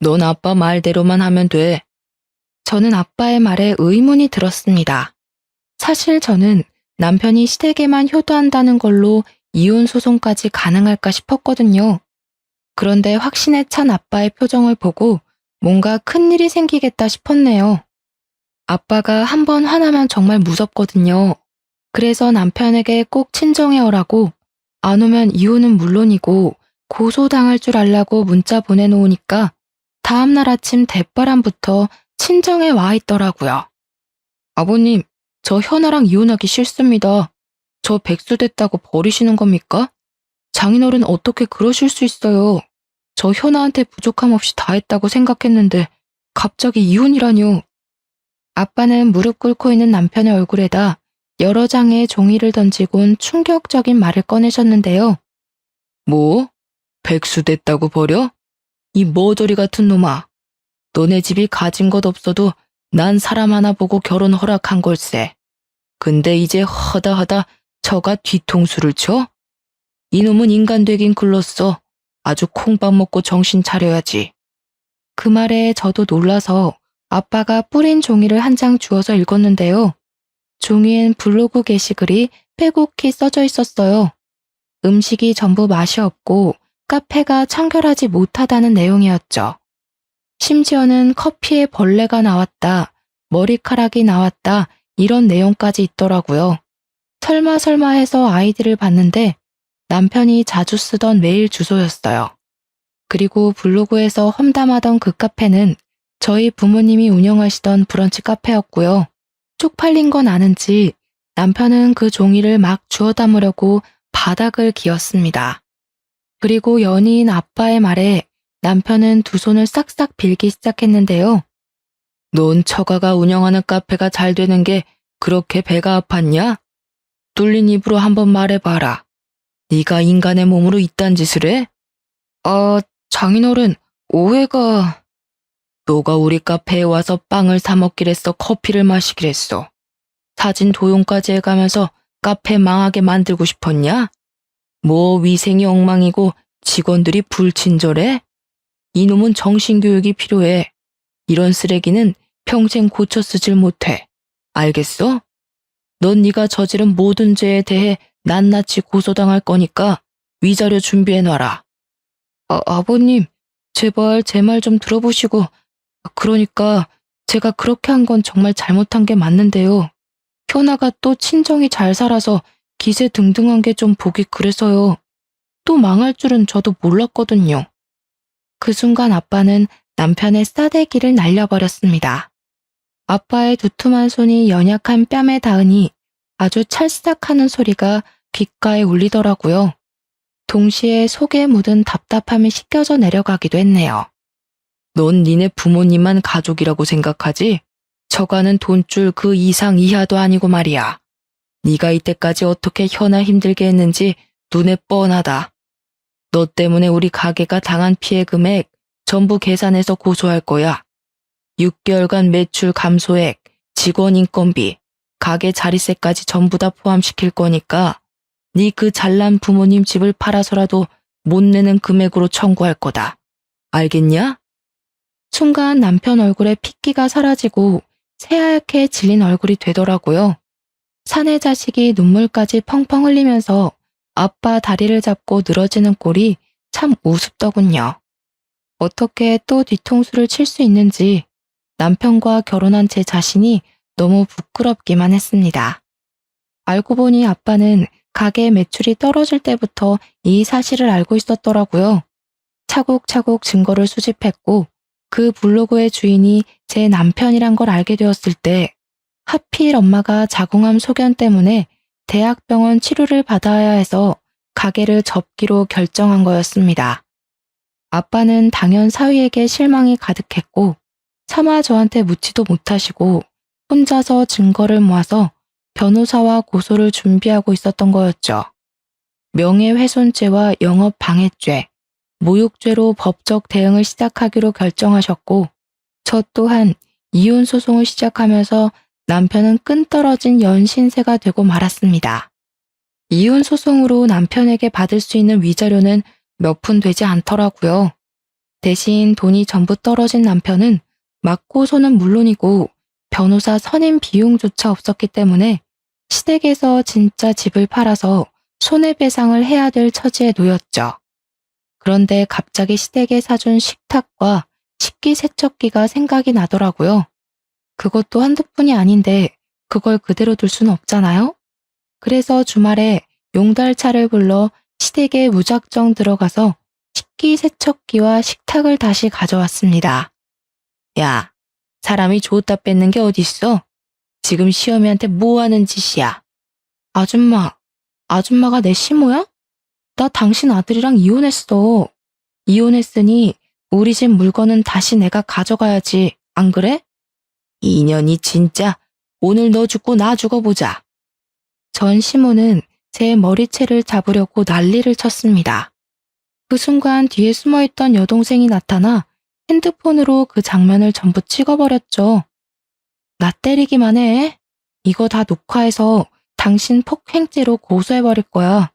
넌 아빠 말대로만 하면 돼. 저는 아빠의 말에 의문이 들었습니다. 사실 저는 남편이 시댁에만 효도한다는 걸로 이혼 소송까지 가능할까 싶었거든요. 그런데 확신에 찬 아빠의 표정을 보고 뭔가 큰일이 생기겠다 싶었네요. 아빠가 한번 화나면 정말 무섭거든요. 그래서 남편에게 꼭 친정에 오라고, 안 오면 이혼은 물론이고 고소당할 줄 알라고 문자 보내놓으니까 다음날 아침 대바람부터 친정에 와 있더라고요. 아버님, 저 현아랑 이혼하기 싫습니다. 저 백수 됐다고 버리시는 겁니까? 장인어른 어떻게 그러실 수 있어요. 저 현아한테 부족함 없이 다 했다고 생각했는데 갑자기 이혼이라뇨. 아빠는 무릎 꿇고 있는 남편의 얼굴에다 여러 장의 종이를 던지곤 충격적인 말을 꺼내셨는데요. 뭐? 백수 됐다고 버려? 이 머저리 같은 놈아. 너네 집이 가진 것 없어도 난 사람 하나 보고 결혼 허락한 걸세. 근데 이제 허다하다 저가 뒤통수를 쳐? 이놈은 인간 되긴 글렀어. 아주 콩밥 먹고 정신 차려야지. 그 말에 저도 놀라서 아빠가 뿌린 종이를 한 장 주워서 읽었는데요. 종이엔 블로그 게시글이 빼곡히 써져 있었어요. 음식이 전부 맛이 없고 카페가 청결하지 못하다는 내용이었죠. 심지어는 커피에 벌레가 나왔다, 머리카락이 나왔다 이런 내용까지 있더라고요. 설마 해서 아이디를 봤는데 남편이 자주 쓰던 메일 주소였어요. 그리고 블로그에서 험담하던 그 카페는 저희 부모님이 운영하시던 브런치 카페였고요. 쪽팔린 건 아는지 남편은 그 종이를 막 주워 담으려고 바닥을 기었습니다. 그리고 연이은 아빠의 말에 남편은 두 손을 싹싹 빌기 시작했는데요. 넌 처가가 운영하는 카페가 잘 되는 게 그렇게 배가 아팠냐? 뚫린 입으로 한번 말해봐라. 네가 인간의 몸으로 이딴 짓을 해? 장인어른, 오해가... 너가 우리 카페에 와서 빵을 사 먹기랬어, 커피를 마시기랬어. 사진 도용까지 해가면서 카페 망하게 만들고 싶었냐? 뭐 위생이 엉망이고 직원들이 불친절해? 이놈은 정신교육이 필요해. 이런 쓰레기는 평생 고쳐 쓰질 못해. 알겠어? 넌 네가 저지른 모든 죄에 대해 낱낱이 고소당할 거니까 위자료 준비해놔라. 아버님, 제발 제 말 좀 들어보시고, 그러니까 제가 그렇게 한 건 정말 잘못한 게 맞는데요. 현아가 또 친정이 잘 살아서 기세 등등한 게 좀 보기 그래서요. 또 망할 줄은 저도 몰랐거든요. 그 순간 아빠는 남편의 싸대기를 날려버렸습니다. 아빠의 두툼한 손이 연약한 뺨에 닿으니 아주 찰싹하는 소리가 귓가에 울리더라고요. 동시에 속에 묻은 답답함이 씻겨져 내려가기도 했네요. 넌 니네 부모님만 가족이라고 생각하지? 저가는 돈줄 그 이상 이하도 아니고 말이야. 네가 이때까지 어떻게 현아 힘들게 했는지 눈에 뻔하다. 너 때문에 우리 가게가 당한 피해 금액 전부 계산해서 고소할 거야. 6개월간 매출 감소액, 직원 인건비, 가게 자리세까지 전부 다 포함시킬 거니까 네 그 잘난 부모님 집을 팔아서라도 못 내는 금액으로 청구할 거다. 알겠냐? 순간 남편 얼굴에 핏기가 사라지고 새하얗게 질린 얼굴이 되더라고요. 사내 자식이 눈물까지 펑펑 흘리면서 아빠 다리를 잡고 늘어지는 꼴이 참 우습더군요. 어떻게 또 뒤통수를 칠 수 있는지 남편과 결혼한 제 자신이 너무 부끄럽기만 했습니다. 알고 보니 아빠는 가게 매출이 떨어질 때부터 이 사실을 알고 있었더라고요. 차곡차곡 증거를 수집했고 그 블로그의 주인이 제 남편이란 걸 알게 되었을 때 하필 엄마가 자궁암 소견 때문에 대학병원 치료를 받아야 해서 가게를 접기로 결정한 거였습니다. 아빠는 당연 사위에게 실망이 가득했고 차마 저한테 묻지도 못하시고 혼자서 증거를 모아서 변호사와 고소를 준비하고 있었던 거였죠. 명예훼손죄와 영업방해죄, 모욕죄로 법적 대응을 시작하기로 결정하셨고 저 또한 이혼 소송을 시작하면서 남편은 끈떨어진 연신세가 되고 말았습니다. 이혼 소송으로 남편에게 받을 수 있는 위자료는 몇 푼 되지 않더라고요. 대신 돈이 전부 떨어진 남편은 맞고소는 물론이고 변호사 선임 비용조차 없었기 때문에 시댁에서 진짜 집을 팔아서 손해배상을 해야 될 처지에 놓였죠. 그런데 갑자기 시댁에 사준 식탁과 식기세척기가 생각이 나더라고요. 그것도 한두 푼이 아닌데 그걸 그대로 둘 수는 없잖아요? 그래서 주말에 용달차를 불러 시댁에 무작정 들어가서 식기세척기와 식탁을 다시 가져왔습니다. 야, 사람이 줬다 뺏는 게 어딨어? 지금 시어미한테 뭐 하는 짓이야? 아줌마가 내 시모야? 나 당신 아들이랑 이혼했어. 이혼했으니 우리 집 물건은 다시 내가 가져가야지, 안 그래? 이년이 진짜 오늘 너 죽고 나 죽어보자. 전 시모는 제 머리채를 잡으려고 난리를 쳤습니다. 그 순간 뒤에 숨어있던 여동생이 나타나 핸드폰으로 그 장면을 전부 찍어버렸죠. 나 때리기만 해. 이거 다 녹화해서 당신 폭행죄로 고소해버릴 거야.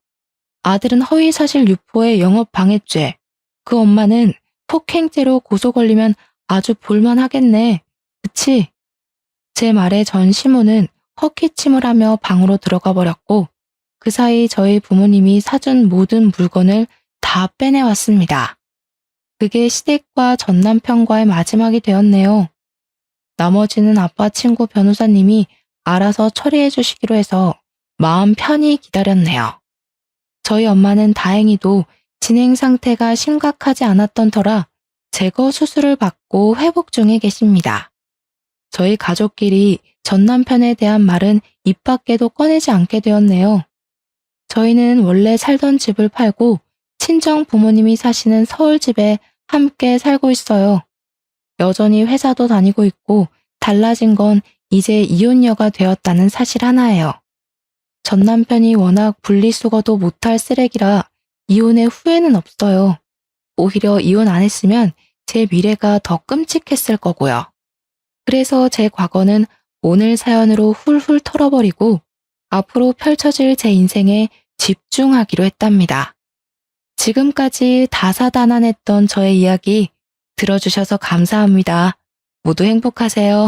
아들은 허위사실 유포에 영업방해죄. 그 엄마는 폭행죄로 고소 걸리면 아주 볼만하겠네. 그치? 제 말에 전 시모는 헛기침을 하며 방으로 들어가 버렸고 그 사이 저희 부모님이 사준 모든 물건을 다 빼내왔습니다. 그게 시댁과 전 남편과의 마지막이 되었네요. 나머지는 아빠 친구 변호사님이 알아서 처리해 주시기로 해서 마음 편히 기다렸네요. 저희 엄마는 다행히도 진행 상태가 심각하지 않았던 터라 제거 수술을 받고 회복 중에 계십니다. 저희 가족끼리 전 남편에 대한 말은 입 밖에도 꺼내지 않게 되었네요. 저희는 원래 살던 집을 팔고 친정 부모님이 사시는 서울집에 함께 살고 있어요. 여전히 회사도 다니고 있고 달라진 건 이제 이혼녀가 되었다는 사실 하나예요. 전 남편이 워낙 분리수거도 못할 쓰레기라 이혼의 후회는 없어요. 오히려 이혼 안 했으면 제 미래가 더 끔찍했을 거고요. 그래서 제 과거는 오늘 사연으로 훌훌 털어버리고 앞으로 펼쳐질 제 인생에 집중하기로 했답니다. 지금까지 다사다난했던 저의 이야기 들어주셔서 감사합니다. 모두 행복하세요.